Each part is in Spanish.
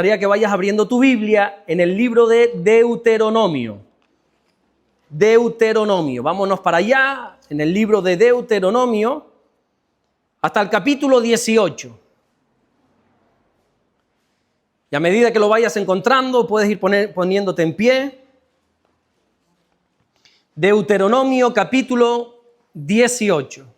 gustaría que vayas abriendo tu Biblia en el libro de Deuteronomio. Deuteronomio, vámonos para allá, en el libro de Deuteronomio, hasta el capítulo 18. Y a medida que lo vayas encontrando, puedes ir poniéndote en pie. Deuteronomio, capítulo 18.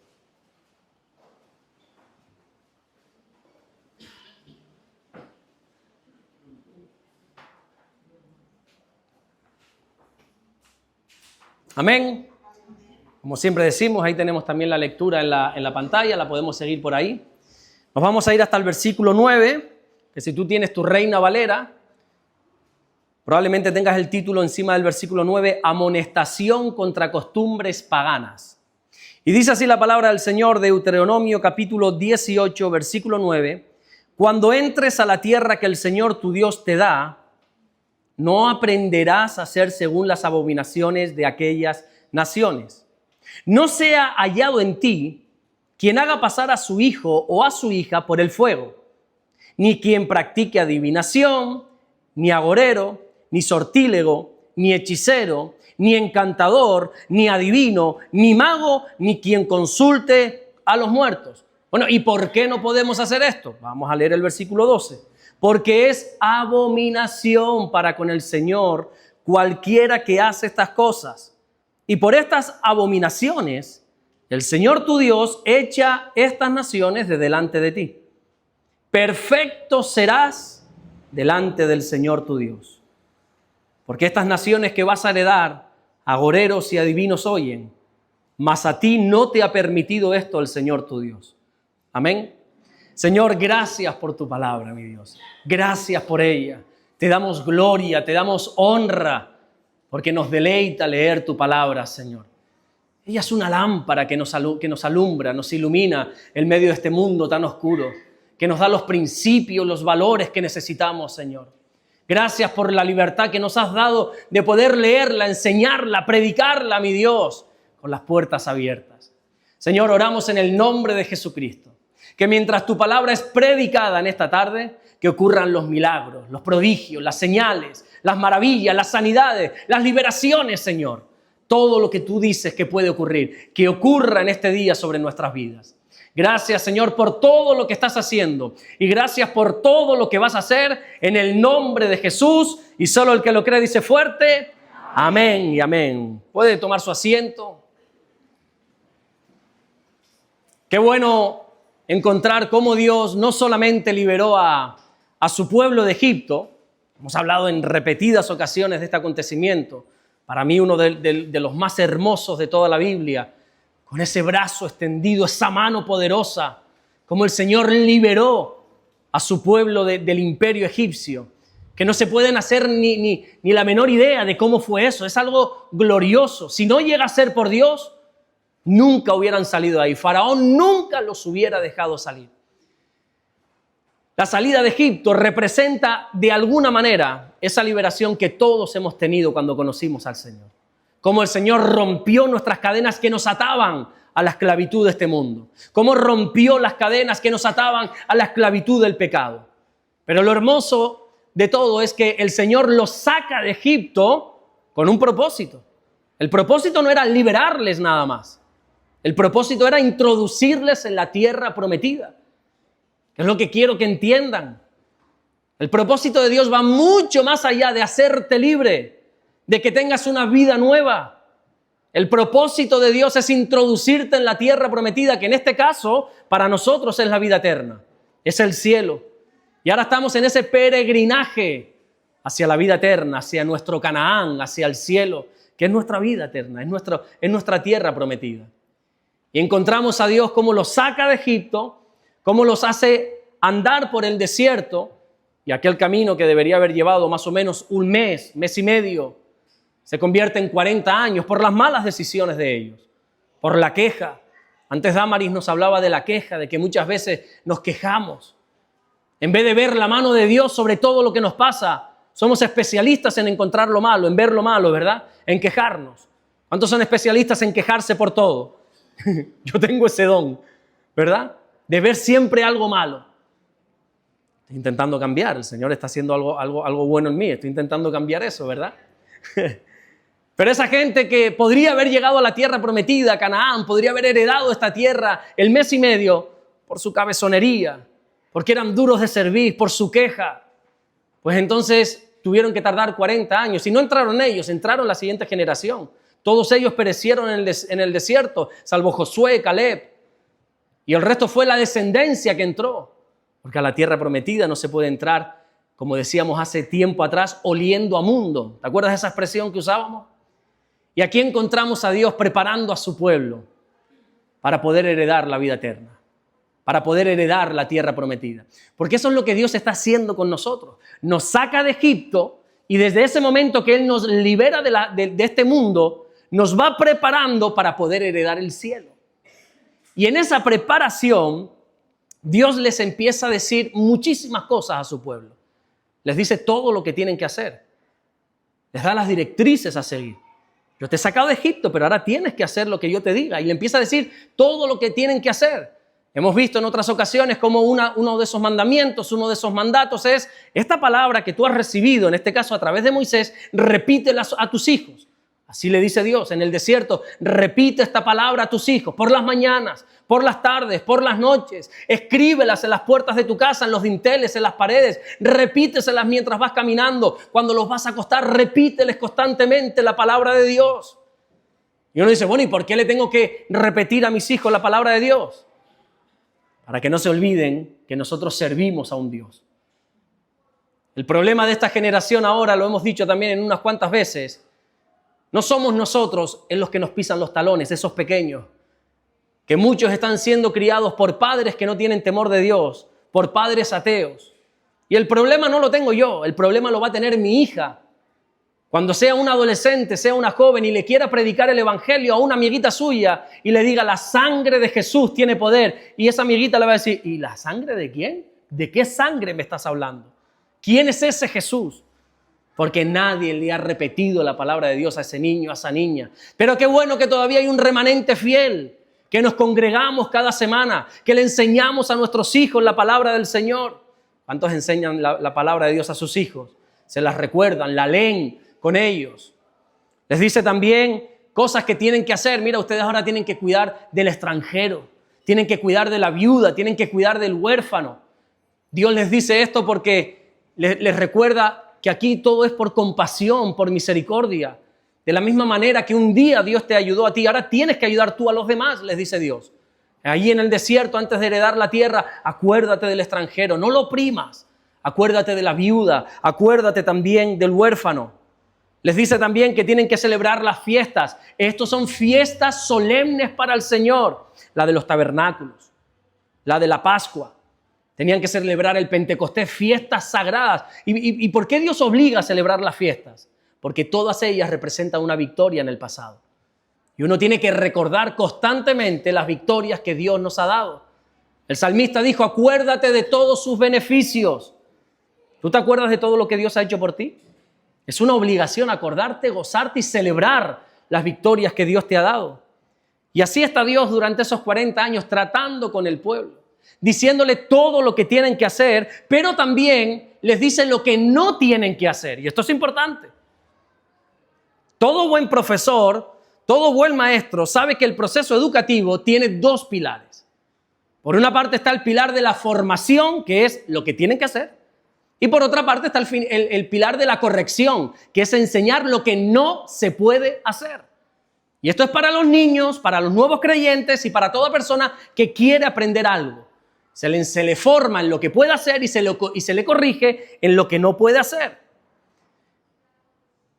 Amén. Como siempre decimos, ahí tenemos también la lectura en la pantalla, la podemos seguir por ahí. Nos vamos a ir hasta el versículo 9, que si tú tienes tu Reina Valera, probablemente tengas el título encima del versículo 9, Amonestación contra costumbres paganas. Y dice así la palabra del Señor, Deuteronomio capítulo 18, versículo 9, cuando entres a la tierra que el Señor tu Dios te da, no aprenderás a hacer según las abominaciones de aquellas naciones. No sea hallado en ti quien haga pasar a su hijo o a su hija por el fuego, ni quien practique adivinación, ni agorero, ni sortílego, ni hechicero, ni encantador, ni adivino, ni mago, ni quien consulte a los muertos. Bueno, ¿y por qué no podemos hacer esto? Vamos a leer el versículo 12. Porque es abominación para con el Señor cualquiera que hace estas cosas. Y por estas abominaciones, el Señor tu Dios echa estas naciones de delante de ti. Perfecto serás delante del Señor tu Dios. Porque estas naciones que vas a heredar, agoreros y adivinos oyen, mas a ti no te ha permitido esto el Señor tu Dios. Amén. Señor, gracias por tu palabra, mi Dios. Gracias por ella. Te damos gloria, te damos honra, porque nos deleita leer tu palabra, Señor. Ella es una lámpara que nos alumbra, nos ilumina en medio de este mundo tan oscuro, que nos da los principios, los valores que necesitamos, Señor. Gracias por la libertad que nos has dado de poder leerla, enseñarla, predicarla, mi Dios, con las puertas abiertas. Señor, oramos en el nombre de Jesucristo. Que mientras tu palabra es predicada en esta tarde, que ocurran los milagros, los prodigios, las señales, las maravillas, las sanidades, las liberaciones, Señor. Todo lo que tú dices que puede ocurrir, que ocurra en este día sobre nuestras vidas. Gracias, Señor, por todo lo que estás haciendo y gracias por todo lo que vas a hacer en el nombre de Jesús. Y solo el que lo cree dice fuerte, amén y amén. ¿Puede tomar su asiento? Qué bueno encontrar cómo Dios no solamente liberó a su pueblo de Egipto. Hemos hablado en repetidas ocasiones de este acontecimiento. Para mí uno de los más hermosos de toda la Biblia. Con ese brazo extendido, esa mano poderosa. Como el Señor liberó a su pueblo del imperio egipcio. Que no se pueden hacer ni la menor idea de cómo fue eso. Es algo glorioso. Si no llega a ser por Dios, nunca hubieran salido de ahí. Faraón nunca los hubiera dejado salir. La salida de Egipto representa de alguna manera esa liberación que todos hemos tenido cuando conocimos al Señor. Cómo el Señor rompió nuestras cadenas que nos ataban a la esclavitud de este mundo. Cómo rompió las cadenas que nos ataban a la esclavitud del pecado. Pero lo hermoso de todo es que el Señor los saca de Egipto con un propósito. El propósito no era liberarles nada más. El propósito era introducirles en la tierra prometida. Es lo que quiero que entiendan. El propósito de Dios va mucho más allá de hacerte libre, de que tengas una vida nueva. El propósito de Dios es introducirte en la tierra prometida, que en este caso, para nosotros es la vida eterna. Es el cielo. Y ahora estamos en ese peregrinaje hacia la vida eterna, hacia nuestro Canaán, hacia el cielo, que es nuestra vida eterna, es nuestra tierra prometida. Y encontramos a Dios cómo los saca de Egipto, cómo los hace andar por el desierto, y aquel camino que debería haber llevado más o menos un mes, mes y medio, se convierte en 40 años por las malas decisiones de ellos, por la queja. Antes Damaris nos hablaba de la queja, de que muchas veces nos quejamos. En vez de ver la mano de Dios sobre todo lo que nos pasa, somos especialistas en encontrar lo malo, en ver lo malo, ¿verdad? En quejarnos. ¿Cuántos son especialistas en quejarse por todo? Yo tengo ese don, ¿verdad? De ver siempre algo malo. Estoy intentando cambiar. El Señor está haciendo algo bueno en mí. Estoy intentando cambiar eso, ¿verdad? Pero esa gente que podría haber llegado a la tierra prometida, a Canaán, podría haber heredado esta tierra el mes y medio por su cabezonería, porque eran duros de servir, por su queja. Pues entonces tuvieron que tardar 40 años. Y no entraron ellos, entraron la siguiente generación. Todos ellos perecieron en el desierto, salvo Josué, Caleb. Y el resto fue la descendencia que entró. Porque a la tierra prometida no se puede entrar, como decíamos hace tiempo atrás, oliendo a mundo. ¿Te acuerdas de esa expresión que usábamos? Y aquí encontramos a Dios preparando a su pueblo para poder heredar la vida eterna, para poder heredar la tierra prometida. Porque eso es lo que Dios está haciendo con nosotros. Nos saca de Egipto y desde ese momento que Él nos libera de este mundo, nos va preparando para poder heredar el cielo. Y en esa preparación, Dios les empieza a decir muchísimas cosas a su pueblo. Les dice todo lo que tienen que hacer. Les da las directrices a seguir. Yo te he sacado de Egipto, pero ahora tienes que hacer lo que yo te diga. Y le empieza a decir todo lo que tienen que hacer. Hemos visto en otras ocasiones cómo uno de esos mandamientos, uno de esos mandatos es esta palabra que tú has recibido, en este caso a través de Moisés, repítela a tus hijos. Así le dice Dios en el desierto, repite esta palabra a tus hijos por las mañanas, por las tardes, por las noches. Escríbelas en las puertas de tu casa, en los dinteles, en las paredes. Repíteselas mientras vas caminando. Cuando los vas a acostar, repíteles constantemente la palabra de Dios. Y uno dice, bueno, ¿y por qué le tengo que repetir a mis hijos la palabra de Dios? Para que no se olviden que nosotros servimos a un Dios. El problema de esta generación ahora, lo hemos dicho también en unas cuantas veces, no somos nosotros en los que nos pisan los talones, esos pequeños, que muchos están siendo criados por padres que no tienen temor de Dios, por padres ateos. Y el problema no lo tengo yo, el problema lo va a tener mi hija. Cuando sea una adolescente, sea una joven y le quiera predicar el evangelio a una amiguita suya y le diga la sangre de Jesús tiene poder, y esa amiguita le va a decir, ¿y la sangre de quién? ¿De qué sangre me estás hablando? ¿Quién es ese Jesús? Porque nadie le ha repetido la palabra de Dios a ese niño, a esa niña. Pero qué bueno que todavía hay un remanente fiel, que nos congregamos cada semana, que le enseñamos a nuestros hijos la palabra del Señor. ¿Cuántos enseñan la palabra de Dios a sus hijos? Se las recuerdan, la leen con ellos. Les dice también cosas que tienen que hacer. Mira, ustedes ahora tienen que cuidar del extranjero, tienen que cuidar de la viuda, tienen que cuidar del huérfano. Dios les dice esto porque les recuerda que aquí todo es por compasión, por misericordia. De la misma manera que un día Dios te ayudó a ti, ahora tienes que ayudar tú a los demás, les dice Dios. Allí en el desierto, antes de heredar la tierra, acuérdate del extranjero, no lo oprimas. Acuérdate de la viuda, acuérdate también del huérfano. Les dice también que tienen que celebrar las fiestas. Estos son fiestas solemnes para el Señor. La de los tabernáculos, la de la Pascua. Tenían que celebrar el Pentecostés, fiestas sagradas. ¿Y por qué Dios obliga a celebrar las fiestas? Porque todas ellas representan una victoria en el pasado. Y uno tiene que recordar constantemente las victorias que Dios nos ha dado. El salmista dijo, acuérdate de todos sus beneficios. ¿Tú te acuerdas de todo lo que Dios ha hecho por ti? Es una obligación acordarte, gozarte y celebrar las victorias que Dios te ha dado. Y así está Dios durante esos 40 años tratando con el pueblo, diciéndole todo lo que tienen que hacer, pero también les dice lo que no tienen que hacer. Y esto es importante. Todo buen profesor, todo buen maestro sabe que el proceso educativo tiene dos pilares. Por una parte está el pilar de la formación, que es lo que tienen que hacer. Y por otra parte está el pilar de la corrección, que es enseñar lo que no se puede hacer. Y esto es para los niños, para los nuevos creyentes y para toda persona que quiere aprender algo. Se le forma en lo que puede hacer y se le corrige en lo que no puede hacer.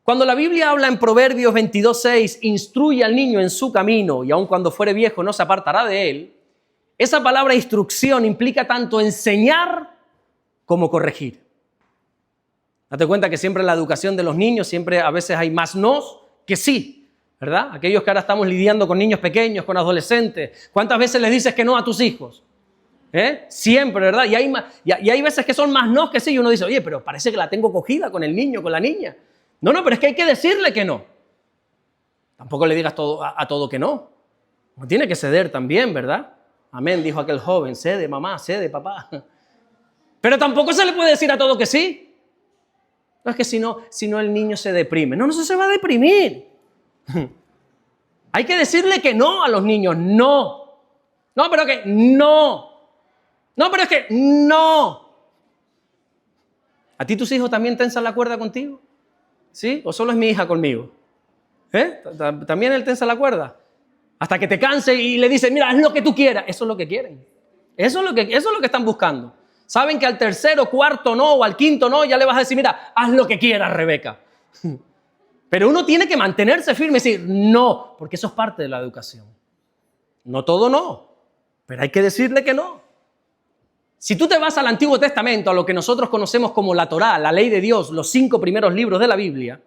Cuando la Biblia habla en Proverbios 22:6, instruye al niño en su camino y aun cuando fuere viejo no se apartará de él, esa palabra instrucción implica tanto enseñar como corregir. Date cuenta que siempre en la educación de los niños, siempre a veces hay más nos que sí, ¿verdad? Aquellos que ahora estamos lidiando con niños pequeños, con adolescentes, ¿cuántas veces les dices que no a tus hijos? Siempre, ¿verdad? Y hay veces que son más no que sí, y uno dice, oye, pero parece que la tengo cogida con el niño, con la niña. No, pero es que hay que decirle que no. Tampoco le digas a todo que no. Uno tiene que ceder también, ¿verdad? Amén, dijo aquel joven, cede mamá, cede papá. Pero tampoco se le puede decir a todo que sí. No es que si no el niño se deprime. No se va a deprimir. Hay que decirle que no a los niños. No. No, pero que no. No, pero es que no. ¿A ti tus hijos también tensan la cuerda contigo? ¿Sí? ¿O solo es mi hija conmigo? ¿También él tensa la cuerda? Hasta que te canse y le dice, mira, haz lo que tú quieras. Eso es lo que quieren. Eso es lo que están buscando. Saben que al tercero, cuarto no, o al quinto no, ya le vas a decir, mira, haz lo que quieras, Rebeca. Pero uno tiene que mantenerse firme y decir, no, porque eso es parte de la educación. No todo no, pero hay que decirle que no. Si tú te vas al Antiguo Testamento, a lo que nosotros conocemos como la Torá, la ley de Dios, los 5 primeros libros de la Biblia,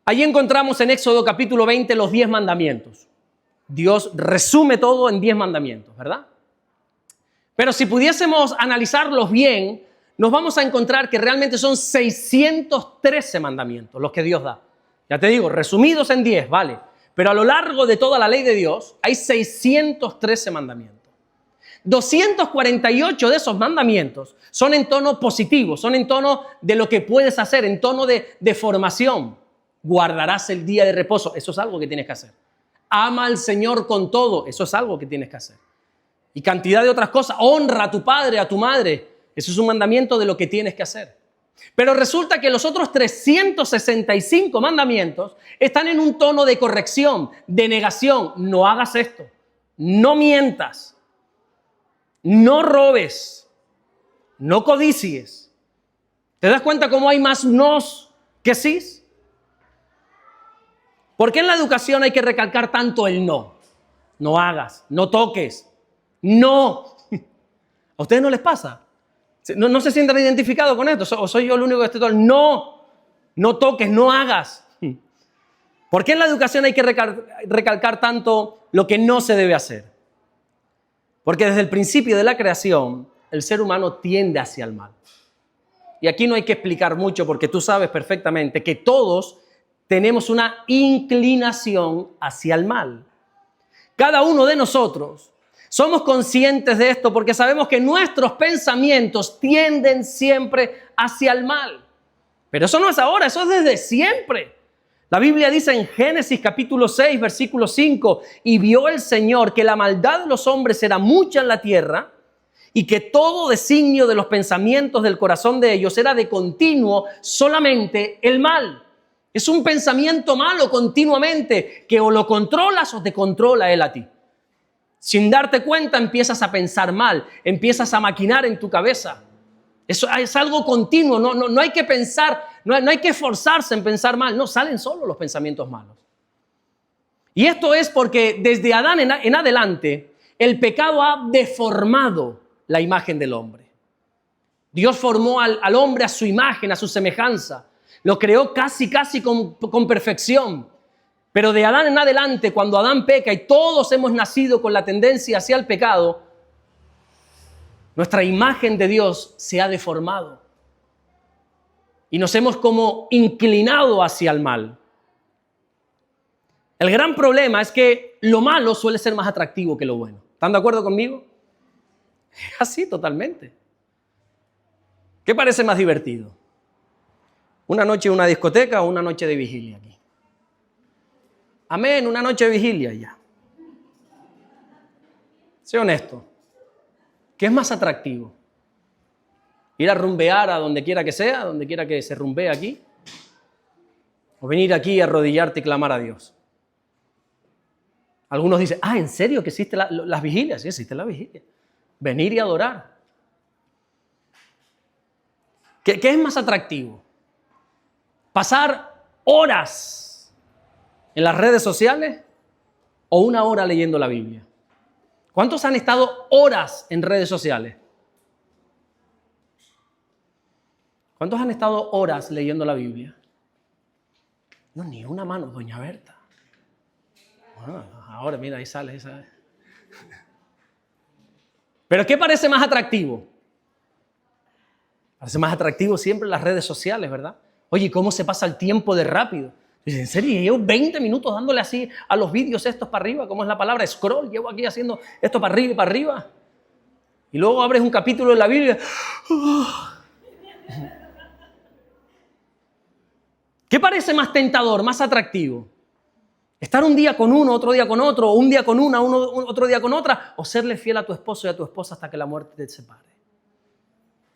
allí encontramos en Éxodo capítulo 20 los 10 mandamientos. Dios resume todo en 10 mandamientos, ¿verdad? Pero si pudiésemos analizarlos bien, nos vamos a encontrar que realmente son 613 mandamientos los que Dios da. Ya te digo, resumidos en 10, ¿vale? Pero a lo largo de toda la ley de Dios hay 613 mandamientos. 248 de esos mandamientos son en tono positivo, son en tono de lo que puedes hacer, en tono de formación. Guardarás el día de reposo, eso es algo que tienes que hacer. Ama al Señor con todo, eso es algo que tienes que hacer. Y cantidad de otras cosas. Honra a tu padre, a tu madre. Eso es un mandamiento de lo que tienes que hacer. Pero resulta que los otros 365 mandamientos están en un tono de corrección, de negación. No hagas esto. No mientas. No robes. No codicies. ¿Te das cuenta cómo hay más nos que sís? ¿Por qué en la educación hay que recalcar tanto el no? No hagas, no toques. No. ¿A ustedes no les pasa? ¿No se sienten identificados con esto? ¿O soy yo el único que estoy todo? No toques, no hagas. ¿Por qué en la educación hay que recalcar tanto lo que no se debe hacer? Porque desde el principio de la creación, el ser humano tiende hacia el mal. Y aquí no hay que explicar mucho porque tú sabes perfectamente que todos tenemos una inclinación hacia el mal. Cada uno de nosotros somos conscientes de esto porque sabemos que nuestros pensamientos tienden siempre hacia el mal. Pero eso no es ahora, eso es desde siempre. La Biblia dice en Génesis capítulo 6, versículo 5, y vio el Señor que la maldad de los hombres era mucha en la tierra y que todo designio de los pensamientos del corazón de ellos era de continuo solamente el mal. Es un pensamiento malo continuamente que o lo controlas o te controla él a ti. Sin darte cuenta empiezas a pensar mal, empiezas a maquinar en tu cabeza. Eso es algo continuo, no hay que pensar, no hay que esforzarse en pensar mal, no, salen solo los pensamientos malos. Y esto es porque desde Adán en adelante el pecado ha deformado la imagen del hombre. Dios formó al hombre a su imagen, a su semejanza, lo creó casi con perfección. Pero de Adán en adelante, cuando Adán peca y todos hemos nacido con la tendencia hacia el pecado, nuestra imagen de Dios se ha deformado y nos hemos como inclinado hacia el mal. El gran problema es que lo malo suele ser más atractivo que lo bueno. ¿Están de acuerdo conmigo? Así, totalmente. ¿Qué parece más divertido? ¿Una noche en una discoteca o una noche de vigilia aquí? Amén, una noche de vigilia ya. Sé honesto. ¿Qué es más atractivo? ¿Ir a rumbear a donde quiera que sea, donde quiera que se rumbee aquí? ¿O venir aquí a arrodillarte y clamar a Dios? Algunos dicen, ¿en serio que existen las vigilias? Sí, existe la vigilia. Venir y adorar. ¿Qué es más atractivo? ¿Pasar horas en las redes sociales o una hora leyendo la Biblia? ¿Cuántos han estado horas en redes sociales? ¿Cuántos han estado horas leyendo la Biblia? No, ni una mano, doña Berta. Ahora, mira, ahí sale. ¿Pero qué parece más atractivo? Parece más atractivo siempre las redes sociales, ¿verdad? Oye, ¿cómo se pasa el tiempo de rápido? ¿En serio? Llevo 20 minutos dándole así a los vídeos estos para arriba. ¿Cómo es la palabra? Scroll. Llevo aquí haciendo esto para arriba y para arriba. Y luego abres un capítulo de la Biblia. ¿Qué parece más tentador, más atractivo? ¿Estar un día con uno, otro día con otro, o un día con una, otro día con otra, o serle fiel a tu esposo y a tu esposa hasta que la muerte te separe?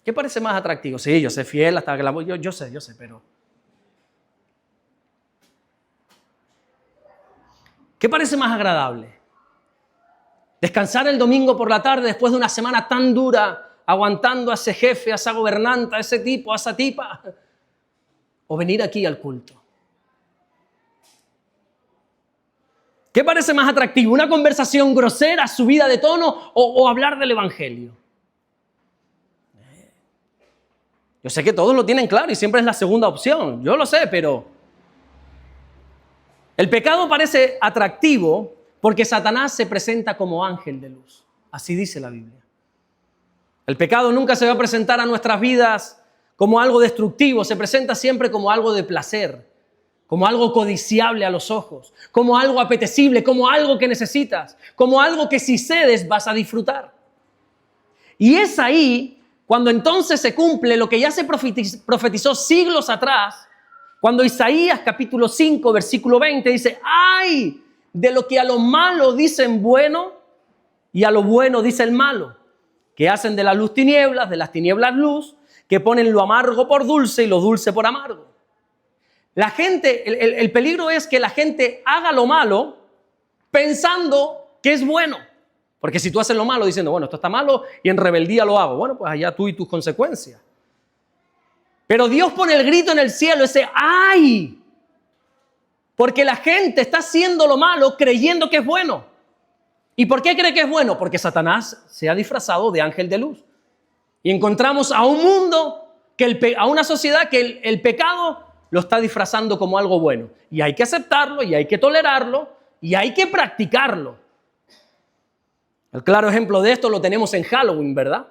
¿Qué parece más atractivo? Sí, yo sé fiel hasta que la muerte... Yo sé, pero... ¿Qué parece más agradable? ¿Descansar el domingo por la tarde después de una semana tan dura, aguantando a ese jefe, a esa gobernanta, a ese tipo, a esa tipa? ¿O venir aquí al culto? ¿Qué parece más atractivo? ¿Una conversación grosera, subida de tono o hablar del evangelio? Yo sé que todos lo tienen claro y siempre es la segunda opción. Yo lo sé, pero... El pecado parece atractivo porque Satanás se presenta como ángel de luz. Así dice la Biblia. El pecado nunca se va a presentar a nuestras vidas como algo destructivo. Se presenta siempre como algo de placer, como algo codiciable a los ojos, como algo apetecible, como algo que necesitas, como algo que si cedes vas a disfrutar. Y es ahí cuando entonces se cumple lo que ya se profetizó siglos atrás, cuando Isaías capítulo 5, versículo 20 dice: ¡ay de lo que a lo malo dicen bueno y a lo bueno dice el malo! Que hacen de la luz tinieblas, de las tinieblas luz, que ponen lo amargo por dulce y lo dulce por amargo. La gente, el peligro es que la gente haga lo malo pensando que es bueno. Porque si tú haces lo malo diciendo, bueno, esto está malo y en rebeldía lo hago, bueno, pues allá tú y tus consecuencias. Pero Dios pone el grito en el cielo, ese ¡ay! Porque la gente está haciendo lo malo creyendo que es bueno. ¿Y por qué cree que es bueno? Porque Satanás se ha disfrazado de ángel de luz. Y encontramos a un mundo, a una sociedad que el pecado lo está disfrazando como algo bueno. Y hay que aceptarlo, y hay que tolerarlo, y hay que practicarlo. El claro ejemplo de esto lo tenemos en Halloween, ¿verdad?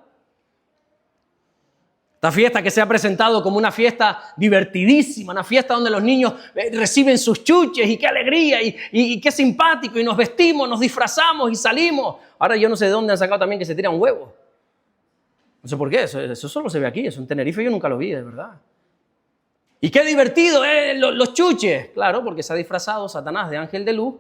Esta fiesta que se ha presentado como una fiesta divertidísima, una fiesta donde los niños reciben sus chuches y qué alegría y qué simpático, y nos vestimos, nos disfrazamos y salimos. Ahora yo no sé de dónde han sacado también que se tiran huevos. No sé por qué, eso solo se ve aquí, eso en Tenerife yo nunca lo vi, de verdad. Y qué divertido, los chuches. Claro, porque se ha disfrazado Satanás de ángel de luz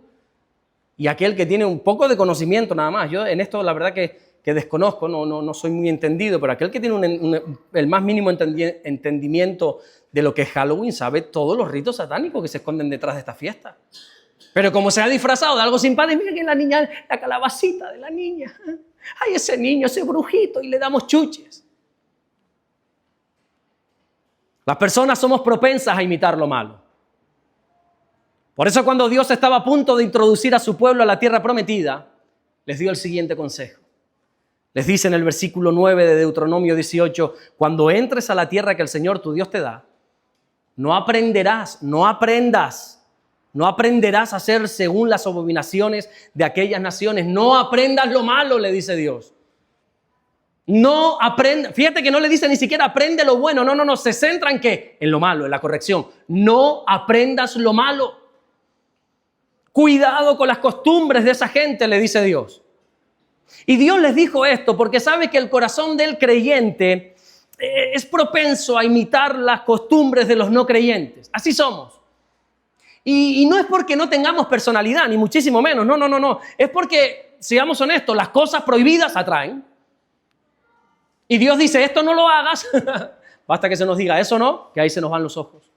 y aquel que tiene un poco de conocimiento nada más. Yo en esto la verdad que desconozco, no soy muy entendido, pero aquel que tiene el más mínimo entendimiento de lo que es Halloween sabe todos los ritos satánicos que se esconden detrás de esta fiesta. Pero como se ha disfrazado de algo simpático, mira que la niña, la calabacita de la niña. Ay, ese niño, ese brujito, y le damos chuches. Las personas somos propensas a imitar lo malo. Por eso cuando Dios estaba a punto de introducir a su pueblo a la tierra prometida, les dio el siguiente consejo. Les dice en el versículo 9 de Deuteronomio 18, cuando entres a la tierra que el Señor tu Dios te da, no aprenderás a hacer según las abominaciones de aquellas naciones. No aprendas lo malo, le dice Dios. No aprenda, fíjate que no le dice ni siquiera aprende lo bueno, no, se centra en ¿qué? En lo malo, en la corrección. No aprendas lo malo. Cuidado con las costumbres de esa gente, le dice Dios. Y Dios les dijo esto porque sabe que el corazón del creyente es propenso a imitar las costumbres de los no creyentes. Así somos. Y no es porque no tengamos personalidad, ni muchísimo menos, no. Es porque, seamos honestos, las cosas prohibidas atraen. Y Dios dice, esto no lo hagas, basta que se nos diga eso no, que ahí se nos van los ojos.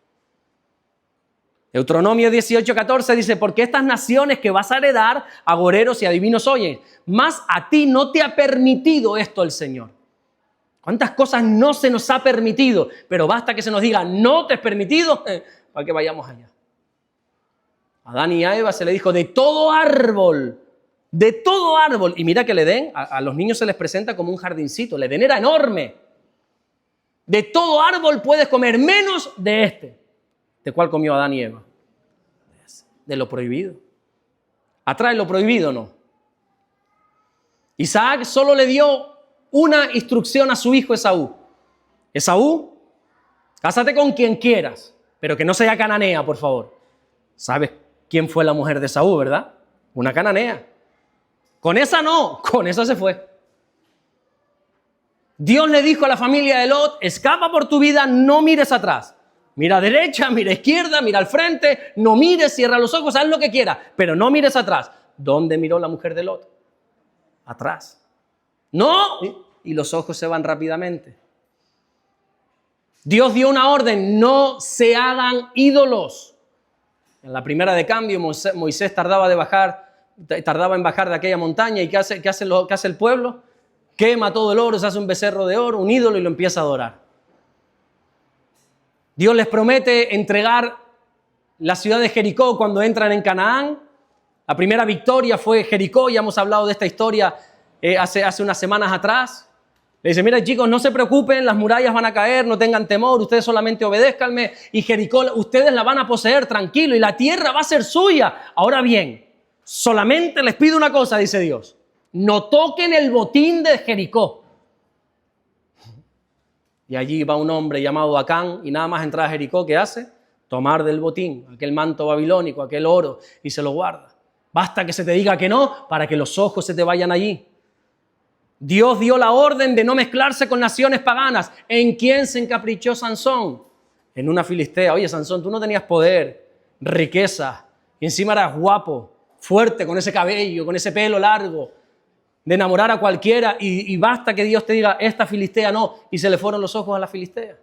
Deuteronomio 18:14 dice, porque estas naciones que vas a heredar, agoreros y adivinos oyen, mas a ti no te ha permitido esto el Señor. ¿Cuántas cosas no se nos ha permitido? Pero basta que se nos diga, no te es permitido, para que vayamos allá. A Adán y a Eva se le dijo, de todo árbol, y mira que el Edén, a los niños se les presenta como un jardincito, el Edén era enorme. De todo árbol puedes comer, menos de este. ¿De cuál comió Adán y Eva? De lo prohibido. ¿Atrae lo prohibido o no? Isaac solo le dio una instrucción a su hijo Esaú. Esaú, cásate con quien quieras, pero que no sea cananea, por favor. ¿Sabes quién fue la mujer de Esaú, verdad? Una cananea. Con esa no, con esa se fue. Dios le dijo a la familia de Lot, escapa por tu vida, no mires atrás. Mira a derecha, mira a izquierda, mira al frente, no mires, cierra los ojos, haz lo que quieras, pero no mires atrás. ¿Dónde miró la mujer de Lot? Atrás. No, y los ojos se van rápidamente. Dios dio una orden, no se hagan ídolos. En la primera de cambio, Moisés tardaba en bajar de aquella montaña. ¿Y qué hace el pueblo? Quema todo el oro, se hace un becerro de oro, un ídolo, y lo empieza a adorar. Dios les promete entregar la ciudad de Jericó cuando entran en Canaán. La primera victoria fue Jericó, ya hemos hablado de esta historia hace unas semanas atrás. Le dice, mira chicos, no se preocupen, las murallas van a caer, no tengan temor, ustedes solamente obedézcanme y Jericó, ustedes la van a poseer tranquilo y la tierra va a ser suya. Ahora bien, solamente les pido una cosa, dice Dios, no toquen el botín de Jericó. Y allí va un hombre llamado Acán y nada más entrar a Jericó, ¿qué hace? Tomar del botín, aquel manto babilónico, aquel oro, y se lo guarda. Basta que se te diga que no para que los ojos se te vayan allí. Dios dio la orden de no mezclarse con naciones paganas. ¿En quién se encaprichó Sansón? En una filistea. Oye, Sansón, tú no tenías poder, riqueza, y encima eras guapo, fuerte, con ese cabello, con ese pelo largo, de enamorar a cualquiera, y basta que Dios te diga, esta filistea no, y se le fueron los ojos a la filistea.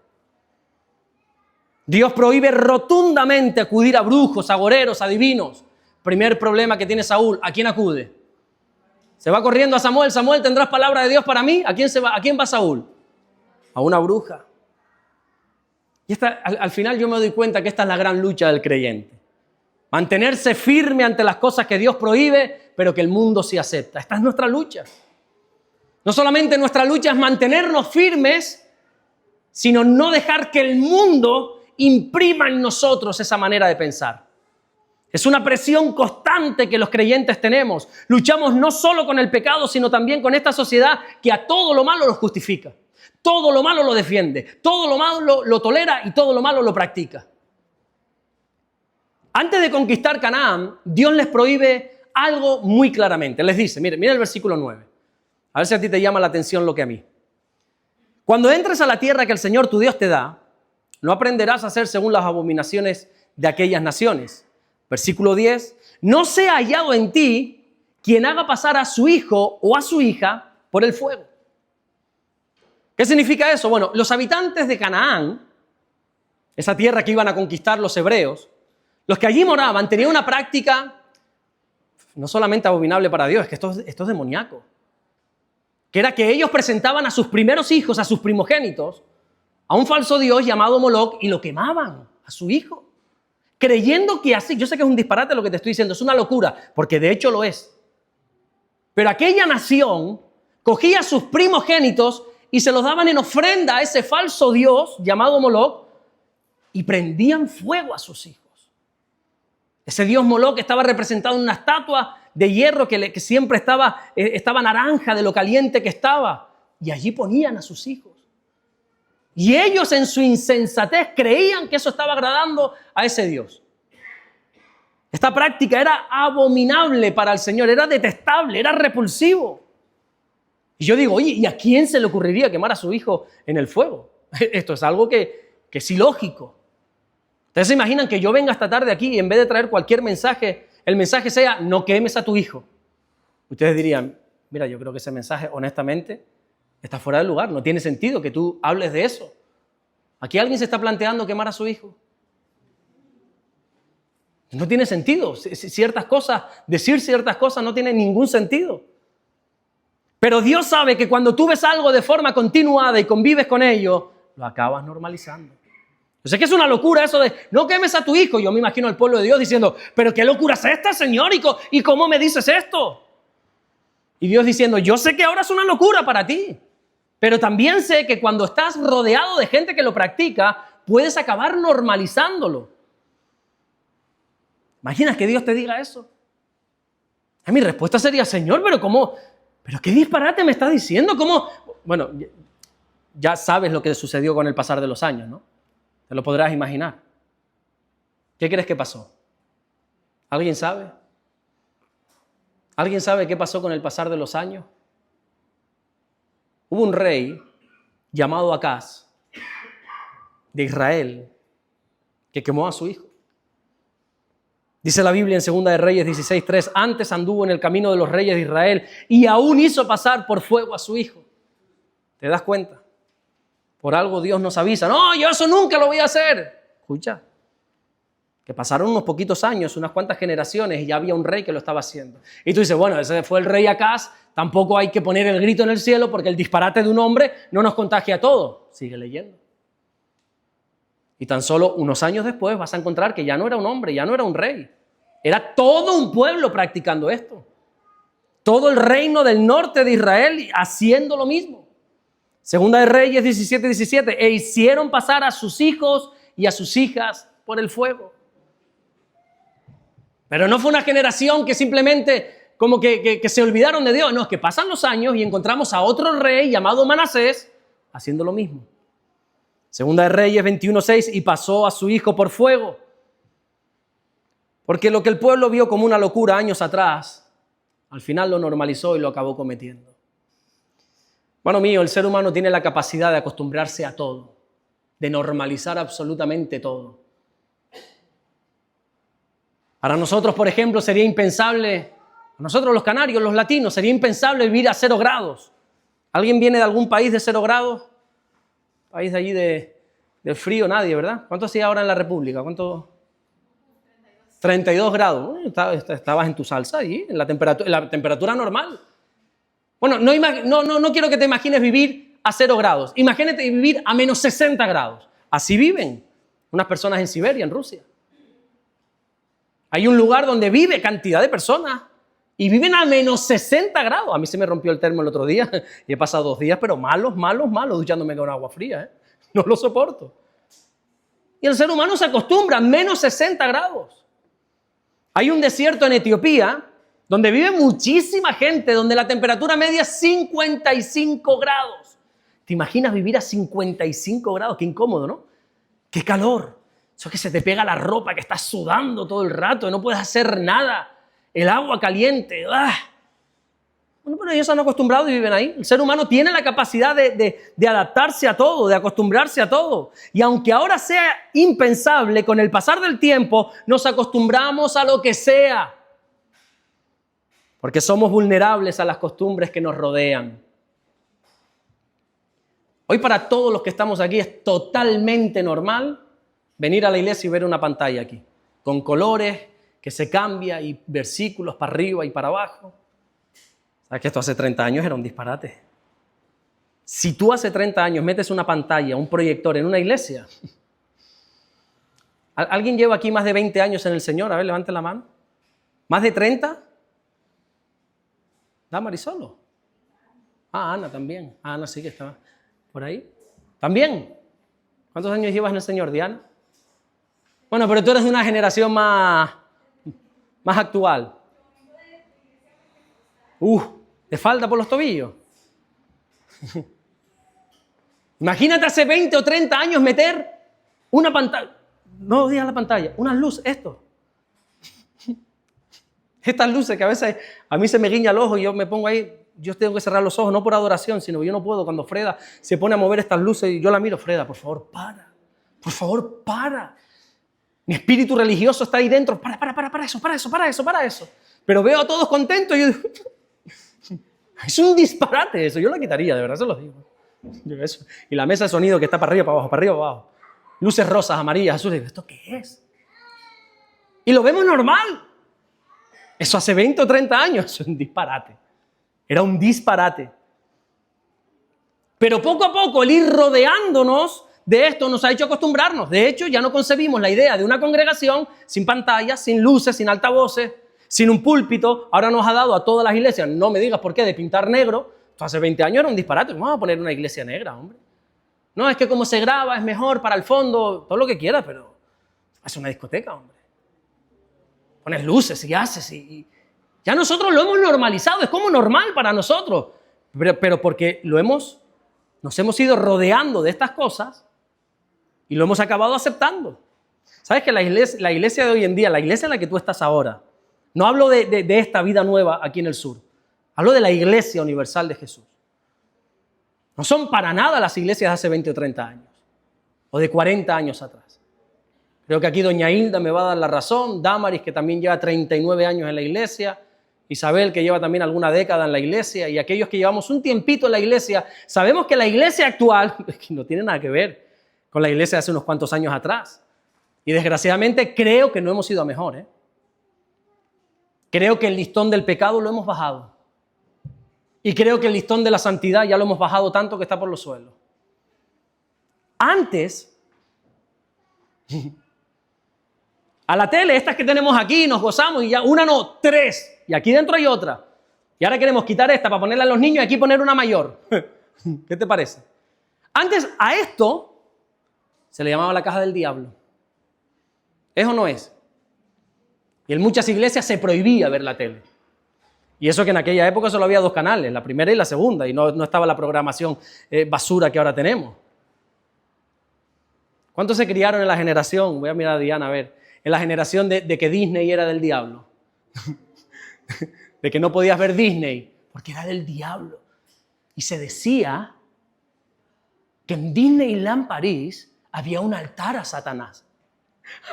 Dios prohíbe rotundamente acudir a brujos, agoreros, adivinos. Primer problema que tiene Saúl, ¿a quién acude? Se va corriendo a Samuel. Samuel, ¿tendrás palabra de Dios para mí? ¿A quién va Saúl? A una bruja. Y al final yo me doy cuenta que esta es la gran lucha del creyente. Mantenerse firme ante las cosas que Dios prohíbe, pero que el mundo sí acepta. Esta es nuestra lucha. No solamente nuestra lucha es mantenernos firmes, sino no dejar que el mundo imprima en nosotros esa manera de pensar. Es una presión constante que los creyentes tenemos. Luchamos no solo con el pecado, sino también con esta sociedad que a todo lo malo lo justifica. Todo lo malo lo defiende. Todo lo malo lo tolera y todo lo malo lo practica. Antes de conquistar Canaán, Dios les prohíbe algo muy claramente. Les dice, mira el versículo 9. A ver si a ti te llama la atención lo que a mí. Cuando entres a la tierra que el Señor tu Dios te da, no aprenderás a hacer según las abominaciones de aquellas naciones. Versículo 10, no sea hallado en ti quien haga pasar a su hijo o a su hija por el fuego. ¿Qué significa eso? Bueno, los habitantes de Canaán, esa tierra que iban a conquistar los hebreos, los que allí moraban tenían una práctica no solamente abominable para Dios, es que esto es demoníaco. Que era que ellos presentaban a sus primeros hijos, a sus primogénitos, a un falso dios llamado Moloc y lo quemaban a su hijo. Creyendo que así, yo sé que es un disparate lo que te estoy diciendo, es una locura, porque de hecho lo es. Pero aquella nación cogía a sus primogénitos y se los daban en ofrenda a ese falso dios llamado Moloc y prendían fuego a sus hijos. Ese dios Moloc estaba representado en una estatua de hierro que siempre estaba naranja de lo caliente que estaba, y allí ponían a sus hijos. Y ellos en su insensatez creían que eso estaba agradando a ese Dios. Esta práctica era abominable para el Señor, era detestable, era repulsivo. Y yo digo, oye, ¿y a quién se le ocurriría quemar a su hijo en el fuego? Esto es algo que es ilógico. Ustedes se imaginan que yo venga esta tarde aquí y en vez de traer cualquier mensaje, el mensaje sea, no quemes a tu hijo. Ustedes dirían, mira, yo creo que ese mensaje, honestamente, está fuera de lugar, no tiene sentido que tú hables de eso. ¿Aquí alguien se está planteando quemar a su hijo? No tiene sentido. Ciertas cosas, decir ciertas cosas no tiene ningún sentido. Pero Dios sabe que cuando tú ves algo de forma continuada y convives con ello, lo acabas normalizando. Yo sé que es una locura eso de no quemes a tu hijo. Yo me imagino al pueblo de Dios diciendo, pero ¿qué locura es esta, Señor? ¿Y cómo me dices esto? Y Dios diciendo, yo sé que ahora es una locura para ti. Pero también sé que cuando estás rodeado de gente que lo practica, puedes acabar normalizándolo. ¿Imaginas que Dios te diga eso? Mi respuesta sería, Señor, pero ¿cómo? ¿Pero qué disparate me estás diciendo? ¿Cómo? Bueno, ya sabes lo que sucedió con el pasar de los años, ¿no? Te lo podrás imaginar. ¿Qué crees que pasó? ¿Alguien sabe? ¿Alguien sabe qué pasó con el pasar de los años? Hubo un rey llamado Acaz, de Israel, que quemó a su hijo. Dice la Biblia en 2 de Reyes 16:3, antes anduvo en el camino de los reyes de Israel y aún hizo pasar por fuego a su hijo. ¿Te das cuenta? Por algo Dios nos avisa, no, yo eso nunca lo voy a hacer. Escucha, que pasaron unos poquitos años, unas cuantas generaciones y ya había un rey que lo estaba haciendo. Y tú dices, bueno, ese fue el rey Acaz, tampoco hay que poner el grito en el cielo porque el disparate de un hombre no nos contagia a todos. Sigue leyendo. Y tan solo unos años después vas a encontrar que ya no era un hombre, ya no era un rey. Era todo un pueblo practicando esto. Todo el reino del norte de Israel haciendo lo mismo. 2 de Reyes 17:17, e hicieron pasar a sus hijos y a sus hijas por el fuego. Pero no fue una generación que simplemente como que se olvidaron de Dios. No, es que pasan los años y encontramos a otro rey llamado Manasés haciendo lo mismo. 2 de Reyes 21:6, y pasó a su hijo por fuego. Porque lo que el pueblo vio como una locura años atrás, al final lo normalizó y lo acabó cometiendo. Hermano mío, el ser humano tiene la capacidad de acostumbrarse a todo, de normalizar absolutamente todo. Para nosotros, por ejemplo, sería impensable, nosotros los canarios, los latinos, sería impensable vivir a 0 grados. ¿Alguien viene de algún país de 0 grados? País de allí del frío, nadie, ¿verdad? ¿Cuánto hacía ahora en la República? ¿Cuánto? 32 grados. Estabas en tu salsa allí, en la temperatura normal. Bueno, no quiero que te imagines vivir a 0 grados. Imagínate vivir a menos 60 grados. Así viven unas personas en Siberia, en Rusia. Hay un lugar donde vive cantidad de personas y viven a menos 60 grados. A mí se me rompió el termo el otro día y he pasado 2 días, pero malos, duchándome con agua fría. No lo soporto. Y el ser humano se acostumbra a menos 60 grados. Hay un desierto en Etiopía donde vive muchísima gente, donde la temperatura media es 55 grados. ¿Te imaginas vivir a 55 grados? Qué incómodo, ¿no? Qué calor. Eso es que se te pega la ropa, que estás sudando todo el rato, y no puedes hacer nada. El agua caliente. ¡Ah! Bueno, pero ellos se han acostumbrado y viven ahí. El ser humano tiene la capacidad de adaptarse a todo, de acostumbrarse a todo. Y aunque ahora sea impensable, con el pasar del tiempo nos acostumbramos a lo que sea. Porque somos vulnerables a las costumbres que nos rodean. Hoy para todos los que estamos aquí es totalmente normal venir a la iglesia y ver una pantalla aquí, con colores que se cambia y versículos para arriba y para abajo. ¿Sabes que esto hace 30 años era un disparate? Si tú hace 30 años metes una pantalla, un proyector en una iglesia, ¿alguien lleva aquí más de 20 años en el Señor? A ver, levante la mano. ¿Más de 30? ¿Da Marisolo? Ah, Ana también. Ah, Ana sí que estaba por ahí. ¿También? ¿Cuántos años llevas en el Señor, Diana? Bueno, pero tú eres de una generación más actual. ¿Te falta por los tobillos? Imagínate hace 20 o 30 años meter una pantalla. No digas la pantalla, unas luces, esto. Estas luces que a veces a mí se me guiña el ojo y yo me pongo ahí, yo tengo que cerrar los ojos, no por adoración, sino que yo no puedo. Cuando Freda se pone a mover estas luces y yo la miro, Freda, por favor, para. Por favor, para. Mi espíritu religioso está ahí dentro. Para eso. Pero veo a todos contentos y yo digo, es un disparate eso. Yo la quitaría, de verdad se los digo. Eso. Y la mesa de sonido que está para arriba, para abajo. Luces rosas, amarillas, azules. ¿Esto qué es? Y lo vemos normal. Eso hace 20 o 30 años. Eso es un disparate. Era un disparate. Pero poco a poco el ir rodeándonos de esto nos ha hecho acostumbrarnos. De hecho, ya no concebimos la idea de una congregación sin pantallas, sin luces, sin altavoces, sin un púlpito. Ahora nos ha dado a todas las iglesias, no me digas por qué, de pintar negro. Esto hace 20 años era un disparate. Vamos a poner una iglesia negra, hombre. No, es que como se graba es mejor para el fondo, todo lo que quieras, pero es una discoteca, hombre. Pones luces y haces y ya nosotros lo hemos normalizado, es como normal para nosotros. Pero porque nos hemos ido rodeando de estas cosas y lo hemos acabado aceptando. ¿Sabes que la iglesia de hoy en día, la iglesia en la que tú estás ahora, no hablo de esta vida nueva aquí en el sur, hablo de la iglesia universal de Jesús. No son para nada las iglesias de hace 20 o 30 años, o de 40 años atrás. Creo que aquí doña Hilda me va a dar la razón, Damaris, que también lleva 39 años en la iglesia, Isabel, que lleva también alguna década en la iglesia, y aquellos que llevamos un tiempito en la iglesia, sabemos que la iglesia actual no tiene nada que ver con la iglesia de hace unos cuantos años atrás. Y desgraciadamente creo que no hemos ido a mejor. Creo que el listón del pecado lo hemos bajado. Y creo que el listón de la santidad ya lo hemos bajado tanto que está por los suelos. Antes, a la tele, estas que tenemos aquí, nos gozamos y ya una no, 3. Y aquí dentro hay otra. Y ahora queremos quitar esta para ponerla a los niños y aquí poner una mayor. ¿Qué te parece? Antes a esto se le llamaba la caja del diablo. ¿Es o no es? Y en muchas iglesias se prohibía ver la tele. Y eso que en aquella época solo había 2 canales, la primera y la segunda, y no estaba la programación basura que ahora tenemos. ¿Cuántos se criaron en la generación? Voy a mirar a Diana a ver. En la generación de que Disney era del diablo. De que no podías ver Disney porque era del diablo. Y se decía que en Disneyland París había un altar a Satanás.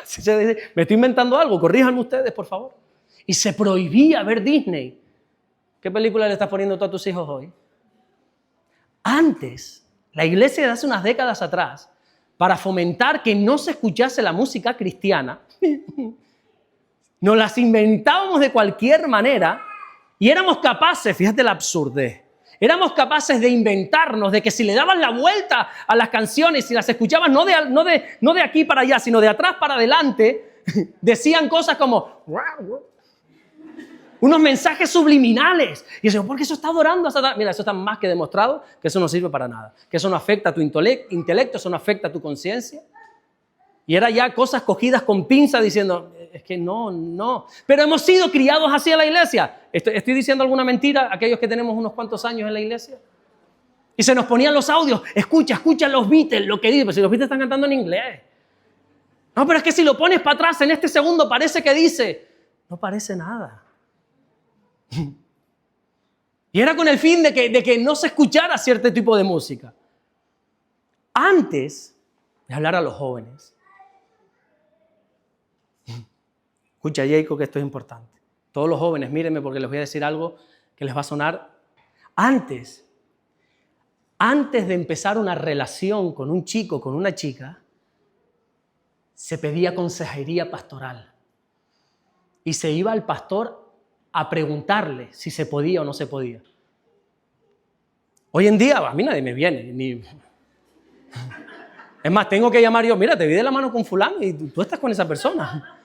Así se dice. Me estoy inventando algo, corríjanme ustedes, por favor. Y se prohibía ver Disney. ¿Qué película le estás poniendo tú a tus hijos hoy? Antes, la iglesia de hace unas décadas atrás, para fomentar que no se escuchase la música cristiana, nos las inventábamos de cualquier manera y éramos capaces, fíjate la absurdez, éramos capaces de inventarnos de que si le dabas la vuelta a las canciones, si las escuchabas no de aquí para allá, sino de atrás para adelante, decían cosas como unos mensajes subliminales. Y yo, ¿por qué eso está adorando a Satanás? Mira, eso está más que demostrado que eso no sirve para nada, que eso no afecta a tu intelecto, eso no afecta a tu conciencia. Y era ya cosas cogidas con pinza diciendo, es que no. Pero hemos sido criados así en la iglesia. ¿Estoy diciendo alguna mentira a aquellos que tenemos unos cuantos años en la iglesia? Y se nos ponían los audios, escucha los Beatles, lo que dicen, pero si los Beatles están cantando en inglés. No, pero es que si lo pones para atrás en este segundo parece que dice, no parece nada. Y era con el fin de que no se escuchara cierto tipo de música. Antes de hablar a los jóvenes, escucha, Jacob, que esto es importante. Todos los jóvenes, mírenme porque les voy a decir algo que les va a sonar. Antes de empezar una relación con un chico, con una chica, se pedía consejería pastoral. Y se iba al pastor a preguntarle si se podía o no se podía. Hoy en día, a mí nadie me viene. Es más, tengo que llamar yo, mira, te vi de la mano con fulano y tú estás con esa persona.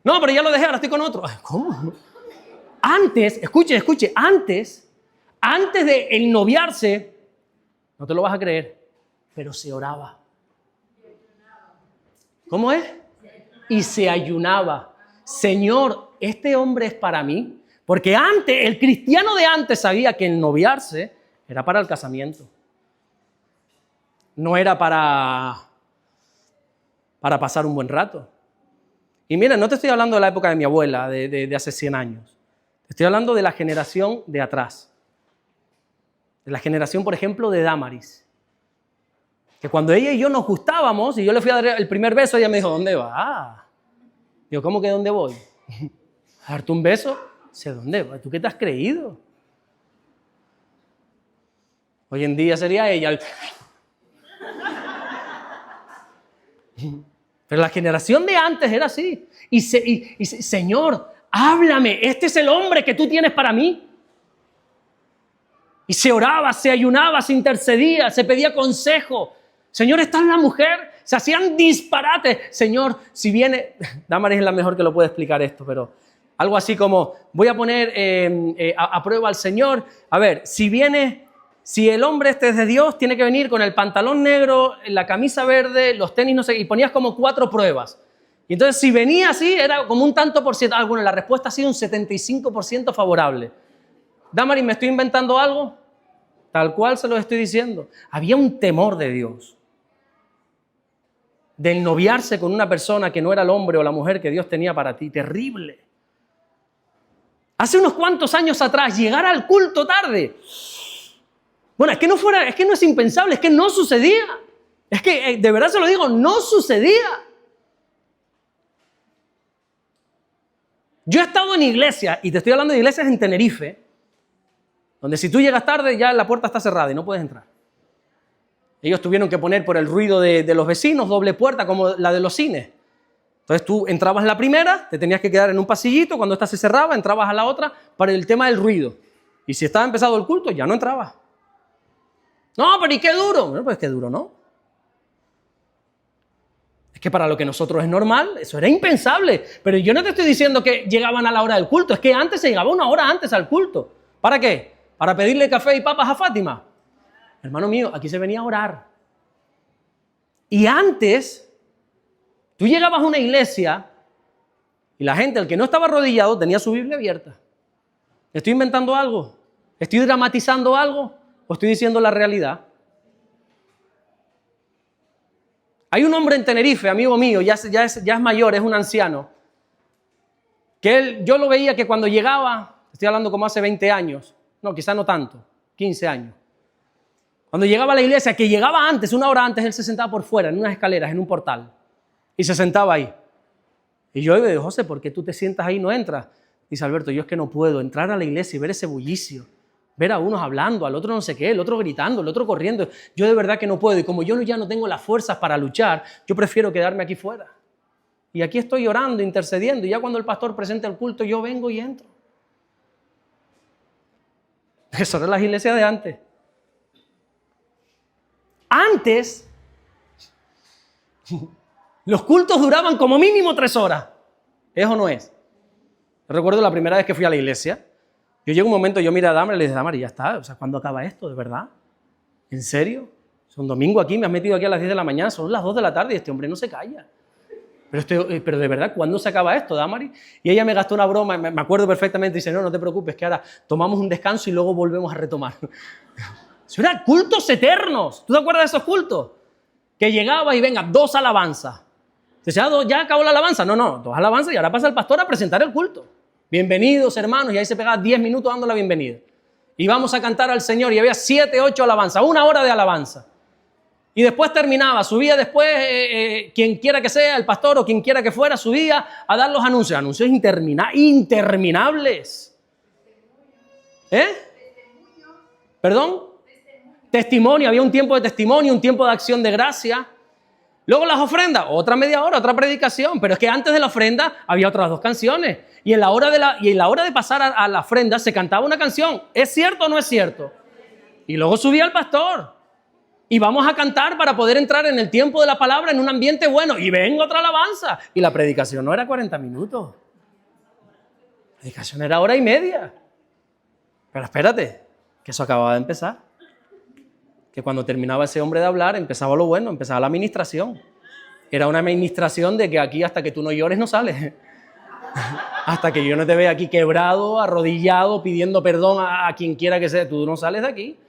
No, pero ya lo dejé, ahora estoy con otro. ¿Cómo? Antes, escuche, antes de el noviarse, no te lo vas a creer, pero se oraba. ¿Cómo es? Y se ayunaba. Señor, ¿este hombre es para mí? Porque antes, el cristiano de antes sabía que el noviarse era para el casamiento. No era para pasar un buen rato. Y mira, no te estoy hablando de la época de mi abuela, de hace 100 años. Te estoy hablando de la generación de atrás. De la generación, por ejemplo, de Damaris. Que cuando ella y yo nos gustábamos, y yo le fui a dar el primer beso, ella me dijo, ¿dónde vas? Digo, ¿cómo que dónde voy? ¿A darte un beso? Dice, ¿dónde vas? ¿Tú qué te has creído? Hoy en día sería ella el... Pero la generación de antes era así. Y Señor, háblame, este es el hombre que tú tienes para mí. Y se oraba, se ayunaba, se intercedía, se pedía consejo. Señor, esta es la mujer. Se hacían disparates. Señor, si viene... Damaris es la mejor que lo puede explicar esto, pero algo así como, voy a poner a prueba al Señor. A ver, si el hombre este es de Dios, tiene que venir con el pantalón negro, la camisa verde, los tenis, no sé, y ponías como 4 pruebas. Y entonces, si venía así, era como un tanto por ciento. Bueno, la respuesta ha sido un 75% favorable. Damaris, ¿me estoy inventando algo? Tal cual se lo estoy diciendo. Había un temor de Dios. Del noviarse con una persona que no era el hombre o la mujer que Dios tenía para ti. Terrible. Hace unos cuantos años atrás, llegar al culto tarde. Bueno, es que no es impensable, es que no sucedía. Es que, de verdad se lo digo, no sucedía. Yo he estado en iglesias, y te estoy hablando de iglesias en Tenerife, donde si tú llegas tarde ya la puerta está cerrada y no puedes entrar. Ellos tuvieron que poner por el ruido de los vecinos doble puerta como la de los cines. Entonces tú entrabas en la primera, te tenías que quedar en un pasillito, cuando esta se cerraba entrabas a la otra para el tema del ruido. Y si estaba empezado el culto ya no entrabas. No, pero ¿y qué duro? Bueno, pues qué duro, ¿no? Es que para lo que nosotros es normal, eso era impensable. Pero yo no te estoy diciendo que llegaban a la hora del culto, es que antes se llegaba una hora antes al culto. ¿Para qué? ¿Para pedirle café y papas a Fátima? Hermano mío, aquí se venía a orar. Y antes, tú llegabas a una iglesia y la gente, el que no estaba arrodillado, tenía su Biblia abierta. ¿Estoy inventando algo? ¿Estoy dramatizando algo? ¿O estoy diciendo la realidad? Hay un hombre en Tenerife, amigo mío, ya es mayor, es un anciano, que yo lo veía que cuando llegaba, estoy hablando como hace 20 años, no, quizá no tanto, 15 años. Cuando llegaba a la iglesia, que llegaba antes, una hora antes, él se sentaba por fuera, en unas escaleras, en un portal, y se sentaba ahí. Y yo le digo, José, ¿por qué tú te sientas ahí y no entras? Dice Alberto, yo es que no puedo entrar a la iglesia y ver ese bullicio, ver a unos hablando, al otro no sé qué, el otro gritando, el otro corriendo. Yo de verdad que no puedo. Y como yo ya no tengo las fuerzas para luchar, yo prefiero quedarme aquí fuera. Y aquí estoy orando, intercediendo. Y ya cuando el pastor presenta el culto, yo vengo y entro. Eso era las iglesias de antes. Antes, los cultos duraban como mínimo 3 horas. ¿Es o no es? Recuerdo la primera vez que fui a la iglesia. Yo llego un momento, yo miré a Damaris y le dije, Damaris, ya está, o sea, ¿cuándo acaba esto, de verdad? ¿En serio? Es un domingo aquí, me has metido aquí a las 10 de la mañana, son las 2 de la tarde y este hombre no se calla. Pero de verdad, ¿cuándo se acaba esto, Damaris? Y ella me gastó una broma, me acuerdo perfectamente, dice, no te preocupes, que ahora tomamos un descanso y luego volvemos a retomar. Eso eran cultos eternos. ¿Tú te acuerdas de esos cultos? Que llegaba y venga, 2 alabanzas. Dice, ¿ya acabó la alabanza? No, 2 alabanzas y ahora pasa el pastor a presentar el culto. Bienvenidos, hermanos, y ahí se pegaba 10 minutos dando la bienvenida. Y vamos a cantar al Señor, y había 7, 8 alabanzas, 1 hora de alabanza. Y después terminaba, subía después, quien quiera que sea, el pastor o quien quiera que fuera, subía a dar los anuncios. Anuncios interminables. ¿Perdón? Testimonio, había un tiempo de testimonio, un tiempo de acción de gracia. Luego las ofrendas, otra media hora, otra predicación. Pero es que antes de la ofrenda había otras 2 canciones. Y en la hora de pasar a la ofrenda se cantaba una canción. ¿Es cierto o no es cierto? Y luego subía el pastor. Y vamos a cantar para poder entrar en el tiempo de la palabra en un ambiente bueno. Y venga otra alabanza. Y la predicación no era 40 minutos. La predicación era 1:30. Pero espérate, que eso acababa de empezar. Que cuando terminaba ese hombre de hablar, empezaba lo bueno, empezaba la administración. Era una administración de que aquí hasta que tú no llores no sales. Hasta que yo no te vea aquí quebrado, arrodillado, pidiendo perdón a quien quiera que sea, tú no sales de aquí.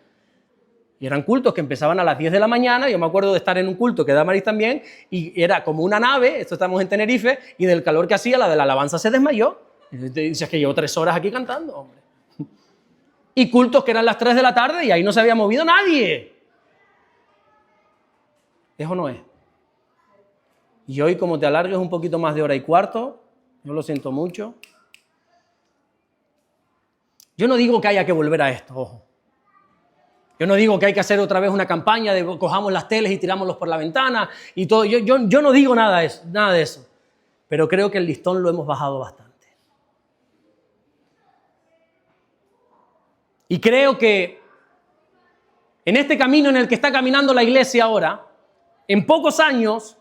Y eran cultos que empezaban a las 10 de la mañana. Yo me acuerdo de estar en un culto que Damaris también, y era como una nave, esto estamos en Tenerife, y del calor que hacía, la de la alabanza se desmayó. Y dices que llevo 3 horas aquí cantando, hombre. Y cultos que eran las 3 de la tarde y ahí no se había movido nadie. ¿Es o no es? Y hoy, como te alargues un poquito más de 1:15, yo lo siento mucho. Yo no digo que haya que volver a esto, ojo. Yo no digo que hay que hacer otra vez una campaña de cojamos las teles y tirámoslos por la ventana y todo. Yo no digo nada de eso. Pero creo que el listón lo hemos bajado bastante. Y creo que en este camino en el que está caminando la iglesia ahora, en pocos años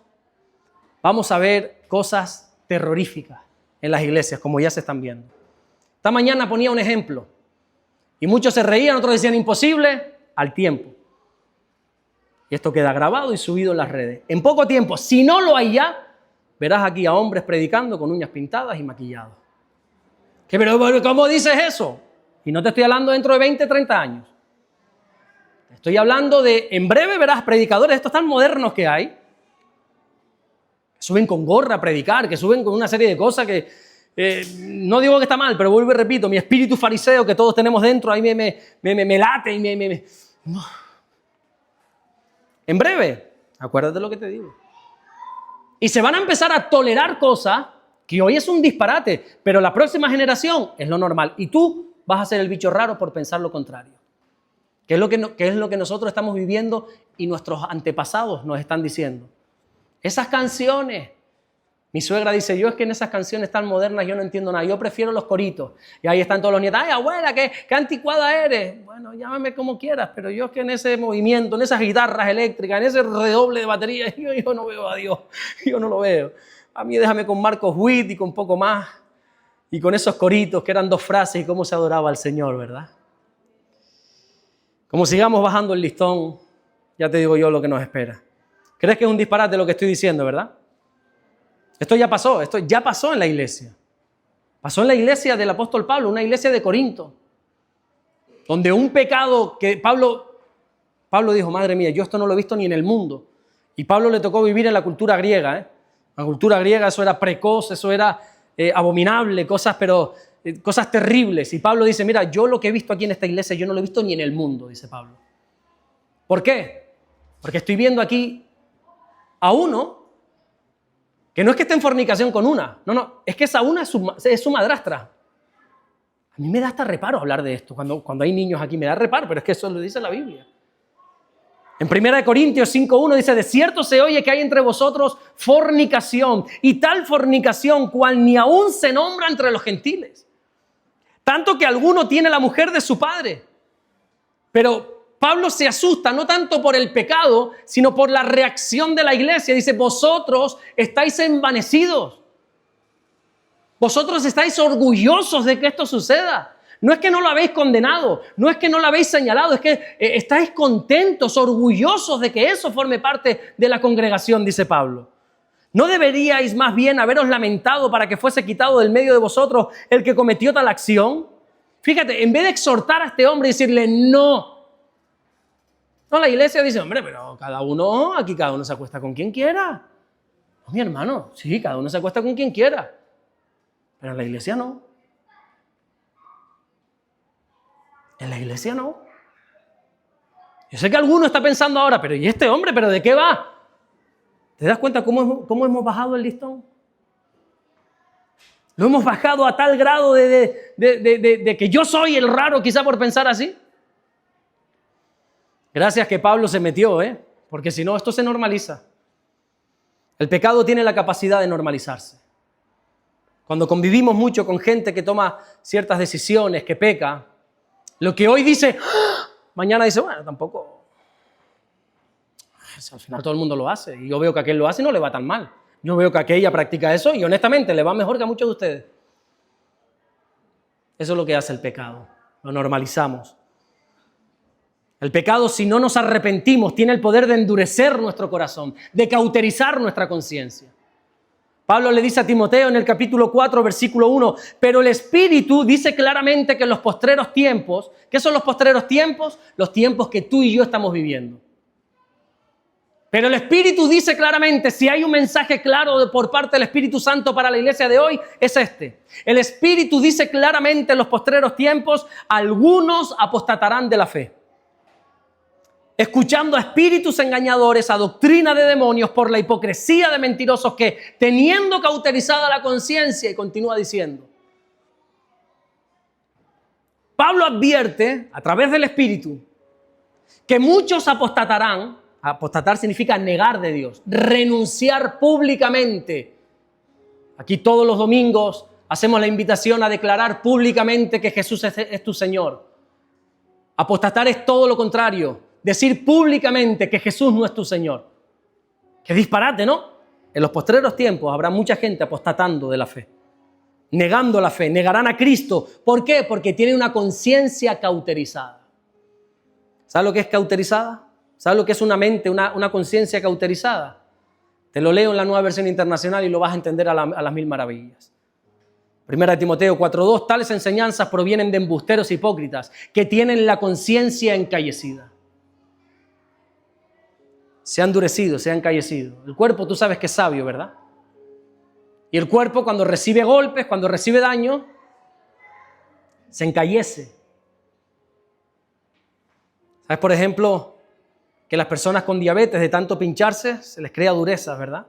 vamos a ver cosas terroríficas en las iglesias, como ya se están viendo. Esta mañana ponía un ejemplo y muchos se reían, otros decían imposible, al tiempo. Y esto queda grabado y subido en las redes. En poco tiempo, si no lo hay ya, verás aquí a hombres predicando con uñas pintadas y maquillados. Pero ¿cómo dices eso? Y no te estoy hablando dentro de 20, 30 años. Estoy hablando de, en breve verás predicadores, estos tan modernos que hay, que suben con gorra a predicar, que suben con una serie de cosas que, no digo que está mal, pero vuelvo y repito, mi espíritu fariseo que todos tenemos dentro, ahí me late y En breve, acuérdate lo que te digo. Y se van a empezar a tolerar cosas que hoy es un disparate, pero la próxima generación es lo normal. Y tú vas a ser el bicho raro por pensar lo contrario. ¿Qué es lo que nosotros estamos viviendo y nuestros antepasados nos están diciendo? Esas canciones. Mi suegra dice, yo es que en esas canciones tan modernas yo no entiendo nada, yo prefiero los coritos. Y ahí están todos los nietos, ay abuela, qué anticuada eres. Bueno, llámame como quieras, pero yo es que en ese movimiento, en esas guitarras eléctricas, en ese redoble de batería, yo no veo a Dios, yo no lo veo. A mí déjame con Marcos Witt y con poco más. Y con esos coritos que eran 2 frases y cómo se adoraba al Señor, ¿verdad? Como sigamos bajando el listón, ya te digo yo lo que nos espera. ¿Crees que es un disparate lo que estoy diciendo, verdad? Esto ya pasó en la iglesia. Pasó en la iglesia del apóstol Pablo, una iglesia de Corinto, donde un pecado que Pablo dijo, madre mía, yo esto no lo he visto ni en el mundo. Y Pablo le tocó vivir en la cultura griega, La cultura griega eso era precoz, eso era abominable, cosas terribles. Y Pablo dice, mira, yo lo que he visto aquí en esta iglesia, yo no lo he visto ni en el mundo, dice Pablo. ¿Por qué? Porque estoy viendo aquí a uno que no es que esté en fornicación con una, no, es que esa una es su madrastra. A mí me da hasta reparo hablar de esto, cuando hay niños aquí me da reparo, pero es que eso lo dice la Biblia. En 1 Corintios 5:1 dice, de cierto se oye que hay entre vosotros fornicación, y tal fornicación cual ni aún se nombra entre los gentiles. Tanto que alguno tiene la mujer de su padre. Pero Pablo se asusta no tanto por el pecado, sino por la reacción de la iglesia. Dice, vosotros estáis envanecidos. Vosotros estáis orgullosos de que esto suceda. No es que no lo habéis condenado, no es que no lo habéis señalado, es que estáis contentos, orgullosos de que eso forme parte de la congregación, dice Pablo. ¿No deberíais más bien haberos lamentado para que fuese quitado del medio de vosotros el que cometió tal acción? Fíjate, en vez de exhortar a este hombre y decirle no, la iglesia dice, hombre, pero cada uno se acuesta con quien quiera. No, mi hermano, sí, cada uno se acuesta con quien quiera. Pero en la iglesia no. En la iglesia no. Yo sé que alguno está pensando ahora, pero ¿y este hombre? ¿Pero de qué va? ¿Te das cuenta cómo hemos bajado el listón? Lo hemos bajado a tal grado de que yo soy el raro quizá por pensar así. Gracias que Pablo se metió, porque si no, esto se normaliza. El pecado tiene la capacidad de normalizarse. Cuando convivimos mucho con gente que toma ciertas decisiones, que peca, lo que hoy dice, mañana dice, bueno, tampoco. Al final todo el mundo lo hace. Y yo veo que aquel lo hace y no le va tan mal. Yo veo que aquella practica eso y honestamente le va mejor que a muchos de ustedes. Eso es lo que hace el pecado. Lo normalizamos. El pecado, si no nos arrepentimos, tiene el poder de endurecer nuestro corazón, de cauterizar nuestra conciencia. Pablo le dice a Timoteo en el capítulo 4, versículo 1, pero el Espíritu dice claramente que en los postreros tiempos, ¿qué son los postreros tiempos? Los tiempos que tú y yo estamos viviendo. Pero el Espíritu dice claramente, si hay un mensaje claro por parte del Espíritu Santo para la iglesia de hoy, es este. El Espíritu dice claramente en los postreros tiempos, algunos apostatarán de la fe, escuchando a espíritus engañadores, a doctrina de demonios, por la hipocresía de mentirosos que, teniendo cauterizada la conciencia, y continúa diciendo. Pablo advierte, a través del Espíritu, que muchos apostatarán. Apostatar significa negar de Dios, renunciar públicamente. Aquí todos los domingos hacemos la invitación a declarar públicamente que Jesús es tu Señor. Apostatar es todo lo contrario. Decir públicamente que Jesús no es tu Señor. Qué disparate, ¿no? En los postreros tiempos habrá mucha gente apostatando de la fe, negando la fe, negarán a Cristo. ¿Por qué? Porque tienen una conciencia cauterizada. ¿Sabes lo que es cauterizada? ¿Sabes lo que es una mente, una conciencia cauterizada? Te lo leo en la Nueva Versión Internacional y lo vas a entender a las mil maravillas. 1 Timoteo 4:2, tales enseñanzas provienen de embusteros hipócritas que tienen la conciencia encallecida. Se ha endurecido, se ha encallecido. El cuerpo, tú sabes que es sabio, ¿verdad? Y el cuerpo, cuando recibe golpes, cuando recibe daño, se encallece. ¿Sabes, por ejemplo, que las personas con diabetes, de tanto pincharse, se les crea dureza, ¿verdad?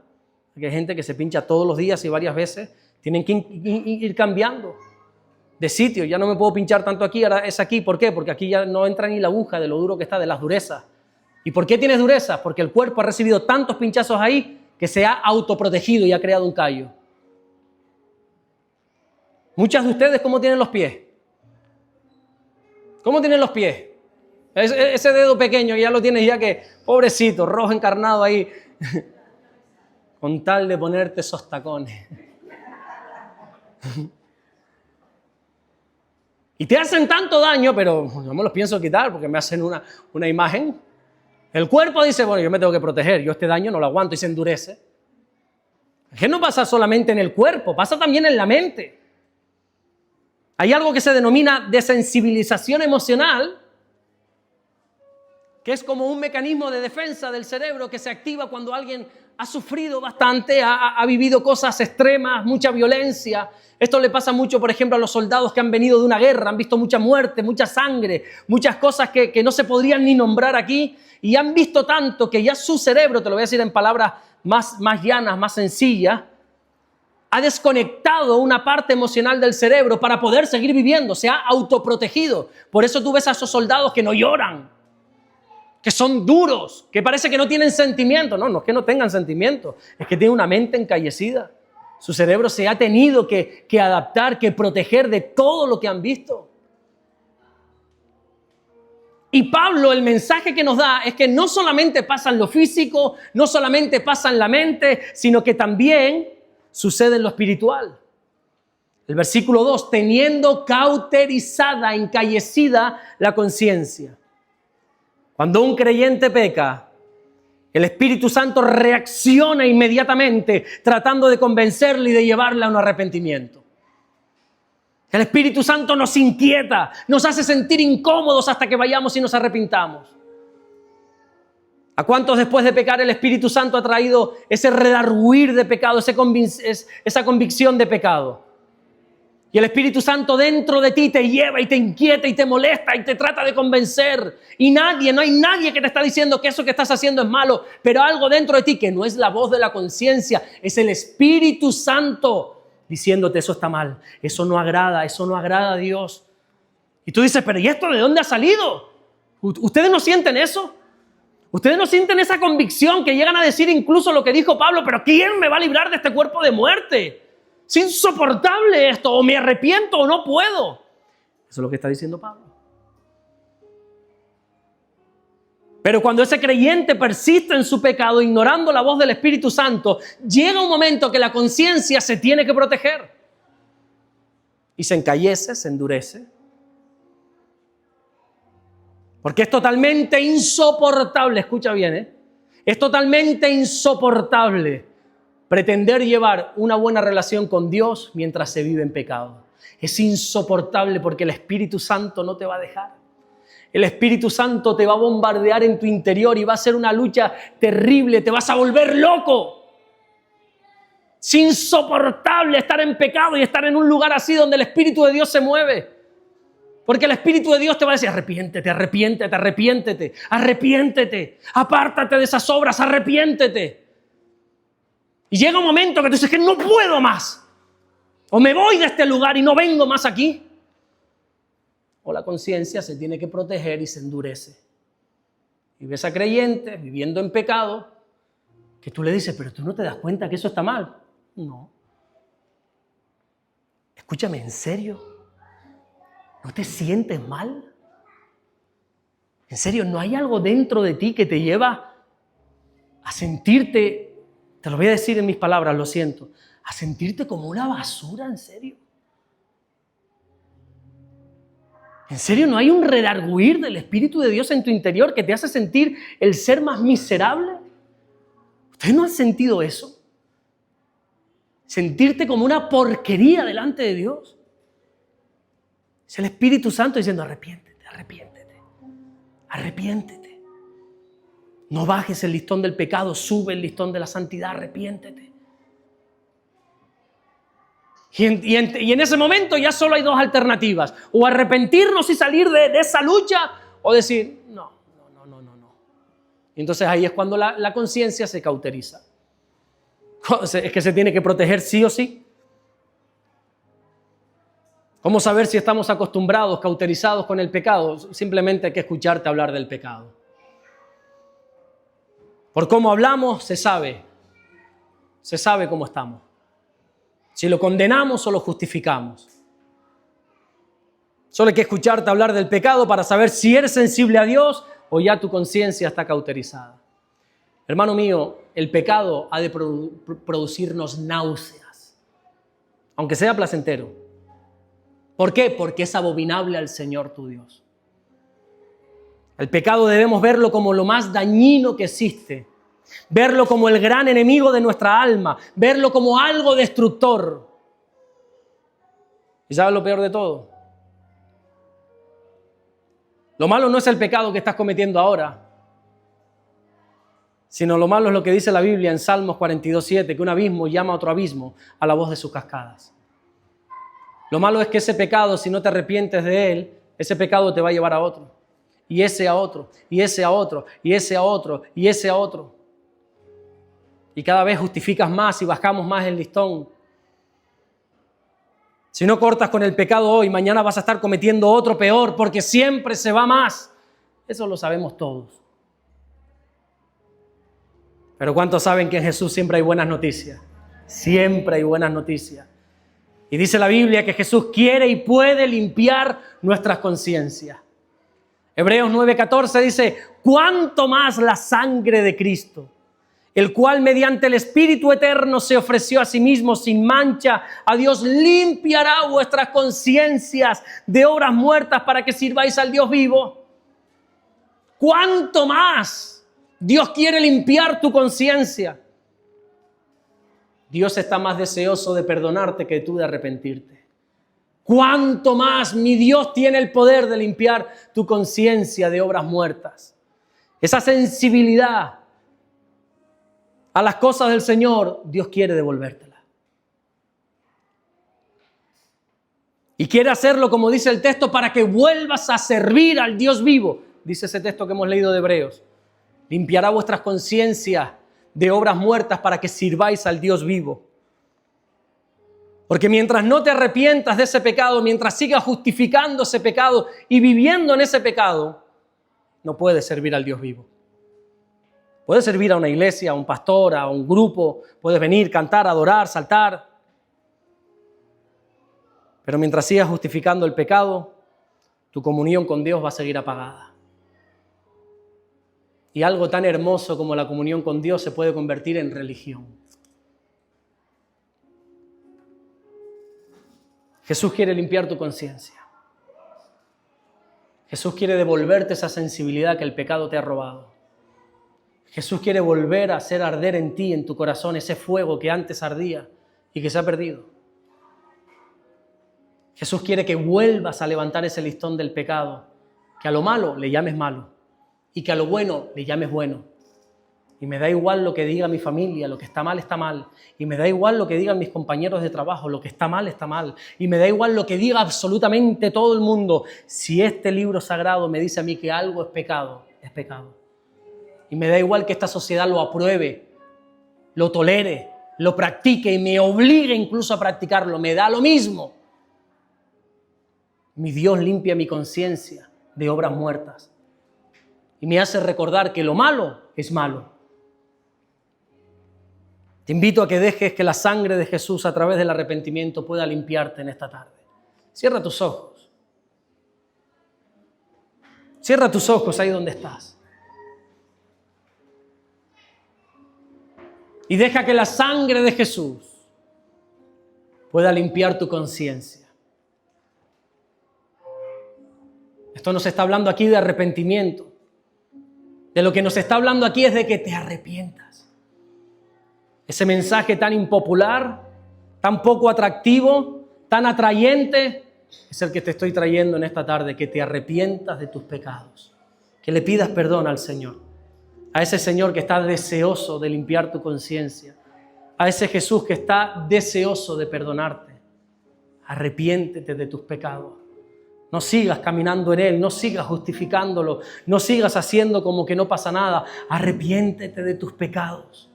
Porque hay gente que se pincha todos los días y varias veces. Tienen que ir cambiando de sitio. Ya no me puedo pinchar tanto aquí, ahora es aquí. ¿Por qué? Porque aquí ya no entra ni la aguja de lo duro que está, de las durezas. ¿Y por qué tienes dureza? Porque el cuerpo ha recibido tantos pinchazos ahí que se ha autoprotegido y ha creado un callo. Muchas de ustedes, ¿cómo tienen los pies? ¿Cómo tienen los pies? Ese dedo pequeño ya lo tienes ya que, pobrecito, rojo encarnado ahí, con tal de ponerte esos tacones. Y te hacen tanto daño, pero no me los pienso quitar porque me hacen una imagen. El cuerpo dice, bueno, yo me tengo que proteger, yo este daño no lo aguanto y se endurece. Es que no pasa solamente en el cuerpo, pasa también en la mente. Hay algo que se denomina desensibilización emocional, que es como un mecanismo de defensa del cerebro que se activa cuando alguien ha sufrido bastante, ha vivido cosas extremas, mucha violencia. Esto le pasa mucho, por ejemplo, a los soldados que han venido de una guerra, han visto mucha muerte, mucha sangre, muchas cosas que no se podrían ni nombrar aquí, y han visto tanto que ya su cerebro, te lo voy a decir en palabras más llanas, más sencillas, ha desconectado una parte emocional del cerebro para poder seguir viviendo, se ha autoprotegido. Por eso tú ves a esos soldados que no lloran, que son duros, que parece que no tienen sentimiento. No es que no tengan sentimiento, es que tienen una mente encallecida. Su cerebro se ha tenido que adaptar, que proteger de todo lo que han visto. Y Pablo, el mensaje que nos da es que no solamente pasa en lo físico, no solamente pasa en la mente, sino que también sucede en lo espiritual. El versículo 2, teniendo cauterizada, encallecida la conciencia. Cuando un creyente peca, el Espíritu Santo reacciona inmediatamente tratando de convencerle y de llevarle a un arrepentimiento. El Espíritu Santo nos inquieta, nos hace sentir incómodos hasta que vayamos y nos arrepintamos. ¿A cuántos después de pecar el Espíritu Santo ha traído ese redarguir de pecado, esa convicción de pecado? Y el Espíritu Santo dentro de ti te lleva y te inquieta y te molesta y te trata de convencer. Y no hay nadie que te está diciendo que eso que estás haciendo es malo, pero algo dentro de ti que no es la voz de la conciencia, es el Espíritu Santo diciéndote eso está mal, eso no agrada a Dios. Y tú dices, pero ¿y esto de dónde ha salido? ¿Ustedes no sienten eso? ¿Ustedes no sienten esa convicción que llegan a decir incluso lo que dijo Pablo, pero ¿quién me va a librar de este cuerpo de muerte? Es insoportable esto, o me arrepiento o no puedo. Eso es lo que está diciendo Pablo. Pero cuando ese creyente persiste en su pecado, ignorando la voz del Espíritu Santo, llega un momento que la conciencia se tiene que proteger. Y se encallece, se endurece. Porque es totalmente insoportable, escucha bien, es totalmente insoportable pretender llevar una buena relación con Dios mientras se vive en pecado. Es insoportable porque el Espíritu Santo no te va a dejar. El Espíritu Santo te va a bombardear en tu interior y va a ser una lucha terrible, te vas a volver loco. Es insoportable estar en pecado y estar en un lugar así donde el Espíritu de Dios se mueve. Porque el Espíritu de Dios te va a decir, arrepiéntete, arrepiéntete, arrepiéntete, arrepiéntete, apártate de esas obras, arrepiéntete. Y llega un momento que tú dices que no puedo más. O me voy de este lugar y no vengo más aquí. O la conciencia se tiene que proteger y se endurece. Y ves a creyentes viviendo en pecado que tú le dices, pero tú no te das cuenta que eso está mal. No. Escúchame, ¿en serio? ¿No te sientes mal? ¿En serio no hay algo dentro de ti que te lleva a sentirte, te lo voy a decir en mis palabras, lo siento, a sentirte como una basura, en serio? ¿En serio no hay un redarguir del Espíritu de Dios en tu interior que te hace sentir el ser más miserable? ¿Ustedes no han sentido eso? Sentirte como una porquería delante de Dios. Es el Espíritu Santo diciendo, arrepiéntete, arrepiéntete, arrepiéntete. No bajes el listón del pecado, sube el listón de la santidad, arrepiéntete. Y en ese momento ya solo hay dos alternativas. O arrepentirnos y salir de esa lucha, o decir, no, Y entonces ahí es cuando la conciencia se cauteriza. Es que se tiene que proteger sí o sí. ¿Cómo saber si estamos acostumbrados, cauterizados con el pecado? Simplemente hay que escucharte hablar del pecado. Por cómo hablamos, se sabe cómo estamos. Si lo condenamos o lo justificamos. Solo hay que escucharte hablar del pecado para saber si eres sensible a Dios o ya tu conciencia está cauterizada. Hermano mío, el pecado ha de producirnos náuseas, aunque sea placentero. ¿Por qué? Porque es abominable al Señor tu Dios. El pecado debemos verlo como lo más dañino que existe, verlo como el gran enemigo de nuestra alma, verlo como algo destructor. ¿Y sabes lo peor de todo? Lo malo no es el pecado que estás cometiendo ahora, sino lo malo es lo que dice la Biblia en Salmos 42:7, que un abismo llama a otro abismo a la voz de sus cascadas. Lo malo es que ese pecado, si no te arrepientes de él, ese pecado te va a llevar a otro, y ese a otro, y ese a otro, y ese a otro, y ese a otro. Y cada vez justificas más y bajamos más el listón. Si no cortas con el pecado hoy, mañana vas a estar cometiendo otro peor, porque siempre se va más. Eso lo sabemos todos. Pero ¿cuántos saben que en Jesús siempre hay buenas noticias? Siempre hay buenas noticias. Y dice la Biblia que Jesús quiere y puede limpiar nuestras conciencias. Hebreos 9:14 dice, ¿cuánto más la sangre de Cristo, el cual mediante el Espíritu Eterno se ofreció a sí mismo sin mancha a Dios, limpiará vuestras conciencias de obras muertas para que sirváis al Dios vivo? ¿Cuánto más Dios quiere limpiar tu conciencia? Dios está más deseoso de perdonarte que tú de arrepentirte. ¿Cuánto más mi Dios tiene el poder de limpiar tu conciencia de obras muertas? Esa sensibilidad a las cosas del Señor, Dios quiere devolvértela. Y quiere hacerlo, como dice el texto, para que vuelvas a servir al Dios vivo. Dice ese texto que hemos leído de Hebreos. Limpiará vuestras conciencias de obras muertas para que sirváis al Dios vivo. Porque mientras no te arrepientas de ese pecado, mientras sigas justificando ese pecado y viviendo en ese pecado, no puedes servir al Dios vivo. Puedes servir a una iglesia, a un pastor, a un grupo, puedes venir, cantar, adorar, saltar. Pero mientras sigas justificando el pecado, tu comunión con Dios va a seguir apagada. Y algo tan hermoso como la comunión con Dios se puede convertir en religión. Jesús quiere limpiar tu conciencia. Jesús quiere devolverte esa sensibilidad que el pecado te ha robado. Jesús quiere volver a hacer arder en ti, en tu corazón, ese fuego que antes ardía y que se ha perdido. Jesús quiere que vuelvas a levantar ese listón del pecado, que a lo malo le llames malo y que a lo bueno le llames bueno. Y me da igual lo que diga mi familia, lo que está mal, está mal. Y me da igual lo que digan mis compañeros de trabajo, lo que está mal, está mal. Y me da igual lo que diga absolutamente todo el mundo. Si este libro sagrado me dice a mí que algo es pecado, es pecado. Y me da igual que esta sociedad lo apruebe, lo tolere, lo practique y me obligue incluso a practicarlo. Me da lo mismo. Mi Dios limpia mi conciencia de obras muertas. Y me hace recordar que lo malo es malo. Te invito a que dejes que la sangre de Jesús a través del arrepentimiento pueda limpiarte en esta tarde. Cierra tus ojos. Cierra tus ojos ahí donde estás. Y deja que la sangre de Jesús pueda limpiar tu conciencia. Esto nos está hablando aquí de arrepentimiento. De lo que nos está hablando aquí es de que te arrepientas. Ese mensaje tan impopular, tan poco atractivo, tan atrayente, es el que te estoy trayendo en esta tarde, que te arrepientas de tus pecados, que le pidas perdón al Señor, a ese Señor que está deseoso de limpiar tu conciencia, a ese Jesús que está deseoso de perdonarte. Arrepiéntete de tus pecados, No sigas caminando en Él, no sigas justificándolo, no sigas haciendo como que no pasa nada. Arrepiéntete de tus pecados.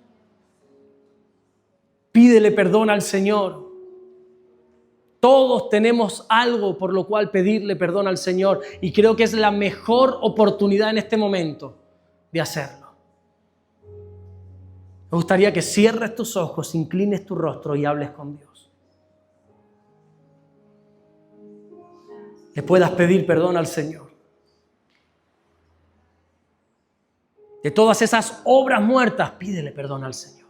Pídele perdón al Señor. Todos tenemos algo por lo cual pedirle perdón al Señor y creo que es la mejor oportunidad en este momento de hacerlo. Me gustaría que cierres tus ojos, inclines tu rostro y hables con Dios. Le puedas pedir perdón al Señor. De todas esas obras muertas, pídele perdón al Señor.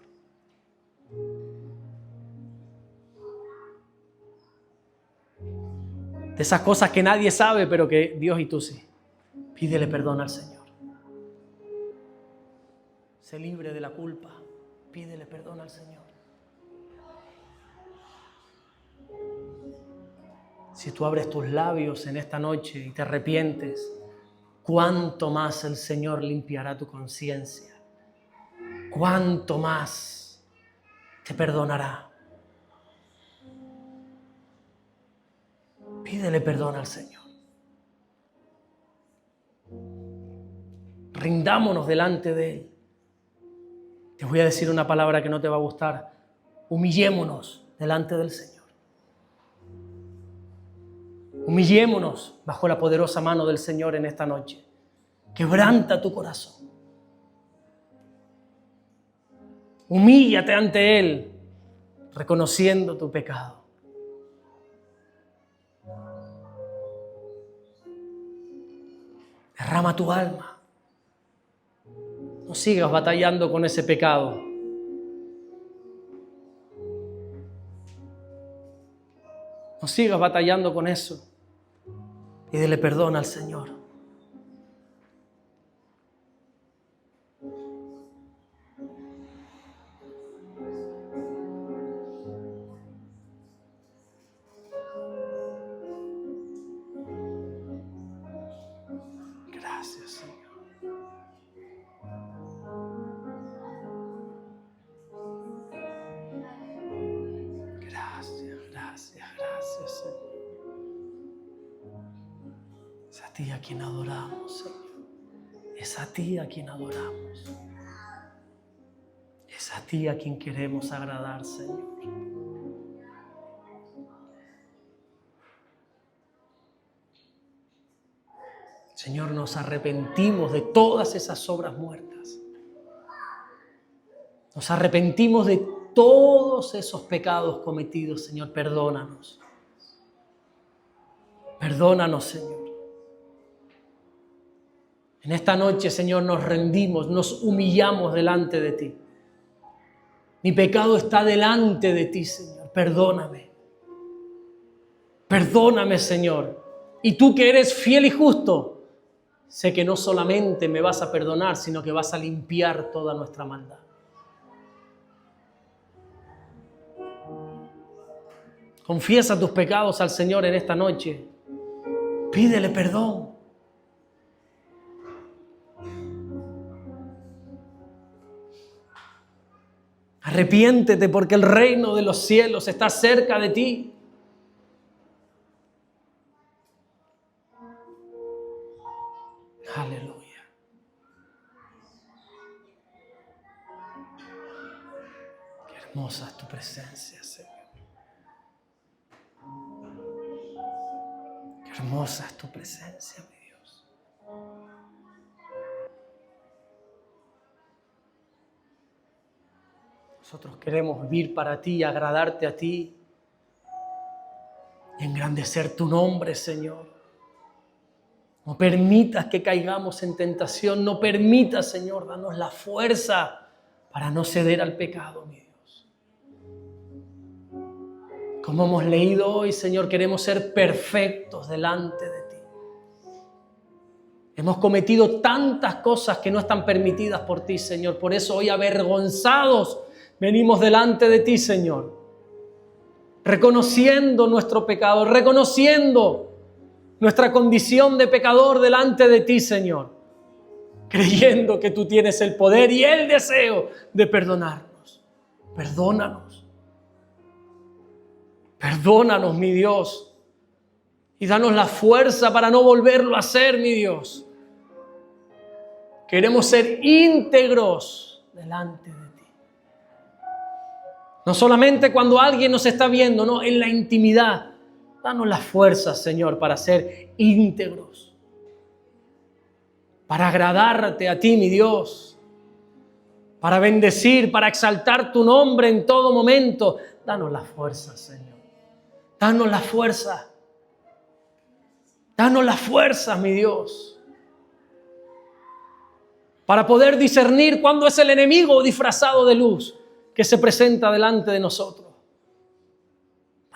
De esas cosas que nadie sabe, pero que Dios y tú sí. Pídele perdón al Señor. Sé libre de la culpa. Pídele perdón al Señor. Si tú abres tus labios en esta noche y te arrepientes, cuánto más el Señor limpiará tu conciencia. Cuánto más te perdonará. Pídele perdón al Señor. Rindámonos delante de Él. Te voy a decir una palabra que no te va a gustar. Humillémonos delante del Señor. Humillémonos bajo la poderosa mano del Señor en esta noche. Quebranta tu corazón. Humíllate ante Él, reconociendo tu pecado. Derrama tu alma. No sigas batallando con ese pecado. No sigas batallando con eso. Pídele perdón al Señor. Gracias, Señor. Gracias, Señor. Es a ti a quien adoramos, Señor. Es a ti a quien adoramos. Es a ti a quien queremos agradar, Señor. Señor, nos arrepentimos de todas esas obras muertas. Nos arrepentimos de todos esos pecados cometidos, Señor. Perdónanos. Perdónanos, Señor. En esta noche, Señor, nos rendimos, nos humillamos delante de ti. Mi pecado está delante de ti, Señor. Perdóname. Perdóname, Señor. Y tú que eres fiel y justo, sé que no solamente me vas a perdonar, sino que vas a limpiar toda nuestra maldad. Confiesa tus pecados al Señor en esta noche. Pídele perdón. Arrepiéntete porque el reino de los cielos está cerca de ti. Aleluya. Qué hermosa es tu presencia, Señor. Qué hermosa es tu presencia, mi Dios. Nosotros queremos vivir para ti, agradarte a ti, engrandecer tu nombre, Señor. No permitas que caigamos en tentación, no permitas, Señor, danos la fuerza para no ceder al pecado, mi Dios. Como hemos leído hoy, Señor, queremos ser perfectos delante de ti. Hemos cometido tantas cosas que no están permitidas por ti, Señor. Por eso hoy avergonzados venimos delante de ti, Señor, reconociendo nuestro pecado, reconociendo nuestra condición de pecador delante de ti, Señor, creyendo que tú tienes el poder y el deseo de perdonarnos. Perdónanos. Perdónanos, mi Dios. Y danos la fuerza para no volverlo a hacer, mi Dios. Queremos ser íntegros delante de ti. No solamente cuando alguien nos está viendo, no, en la intimidad. Danos la fuerza, Señor, para ser íntegros. Para agradarte a ti, mi Dios. Para bendecir, para exaltar tu nombre en todo momento. Danos la fuerza, Señor. Danos la fuerza. Danos la fuerza, mi Dios. Para poder discernir cuándo es el enemigo disfrazado de luz que se presenta delante de nosotros.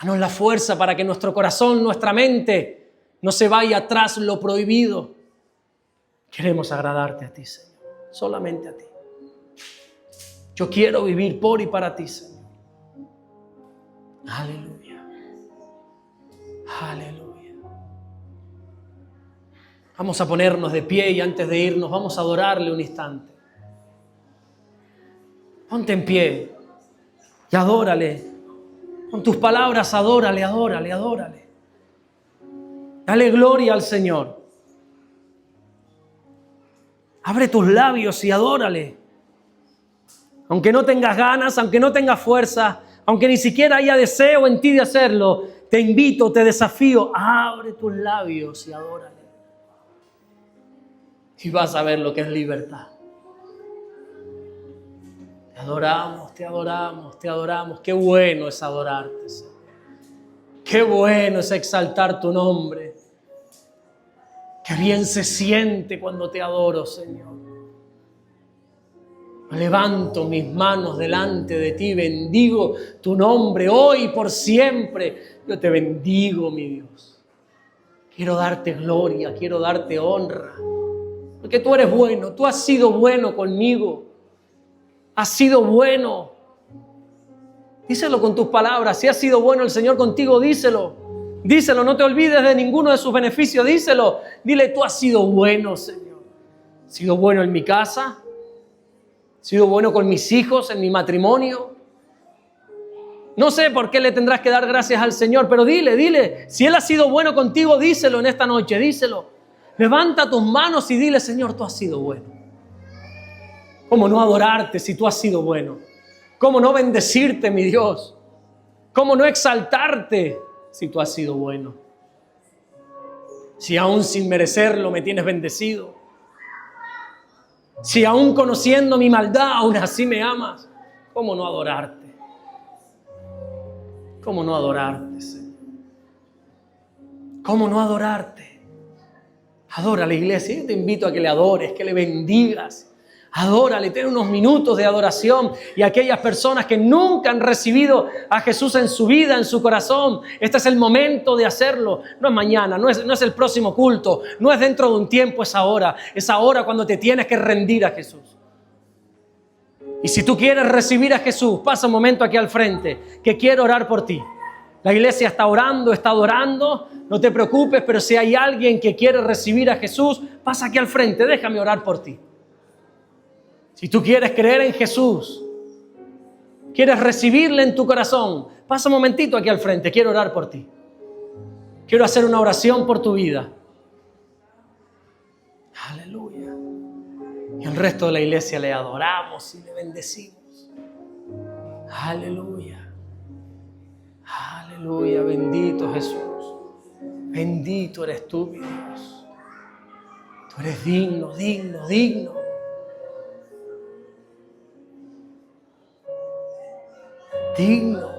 Danos la fuerza para que nuestro corazón, nuestra mente, no se vaya tras lo prohibido. Queremos agradarte a ti, Señor. Solamente a ti. Yo quiero vivir por y para ti, Señor. Aleluya. Aleluya. Vamos a ponernos de pie y antes de irnos vamos a adorarle un instante. Ponte en pie y adórale. Con tus palabras adórale, adórale, adórale. Dale gloria al Señor. Abre tus labios y adórale. Aunque no tengas ganas, aunque no tengas fuerza, aunque ni siquiera haya deseo en ti de hacerlo, te invito, te desafío, abre tus labios y adórale. Y vas a ver lo que es libertad. Te adoramos, te adoramos, te adoramos. Qué bueno es adorarte, Señor. Qué bueno es exaltar tu nombre. Qué bien se siente cuando te adoro, Señor. Levanto mis manos delante de ti, bendigo tu nombre hoy y por siempre. Yo te bendigo, mi Dios. Quiero darte gloria, quiero darte honra. Porque tú eres bueno, tú has sido bueno conmigo. Has sido bueno. Díselo con tus palabras. Si ha sido bueno el Señor contigo, díselo. Díselo, no te olvides de ninguno de sus beneficios. Díselo. Dile, tú has sido bueno, Señor. Has sido bueno en mi casa. Has sido bueno con mis hijos, en mi matrimonio. No sé por qué le tendrás que dar gracias al Señor, pero dile. Si Él ha sido bueno contigo, díselo en esta noche, díselo. Levanta tus manos y dile, Señor, tú has sido bueno. ¿Cómo no adorarte si tú has sido bueno? ¿Cómo no bendecirte, mi Dios? ¿Cómo no exaltarte si tú has sido bueno? Si aún sin merecerlo me tienes bendecido. Si aún conociendo mi maldad, aún así me amas. ¿Cómo no adorarte? ¿Cómo no adorarte, Señor? ¿Cómo no adorarte? Adora a la iglesia. Yo te invito a que le adores, que le bendigas. Adórale, ten unos minutos de adoración. Y aquellas personas que nunca han recibido a Jesús en su vida, en su corazón, este es el momento de hacerlo. No es mañana, no es el próximo culto, no es dentro de un tiempo, es ahora. Es ahora cuando te tienes que rendir a Jesús. Y si tú quieres recibir a Jesús, pasa un momento aquí al frente, que quiero orar por ti. La iglesia está orando, está adorando. No te preocupes, pero si hay alguien que quiere recibir a Jesús, pasa aquí al frente, déjame orar por ti. Si tú quieres creer en Jesús, quieres recibirle en tu corazón, pasa un momentito aquí al frente, quiero orar por ti. Quiero hacer una oración por tu vida. Aleluya. Y el resto de la iglesia le adoramos y le bendecimos. Aleluya. Aleluya, bendito Jesús. Bendito eres tú, mi Dios. Tú eres digno, digno, digno. Digno.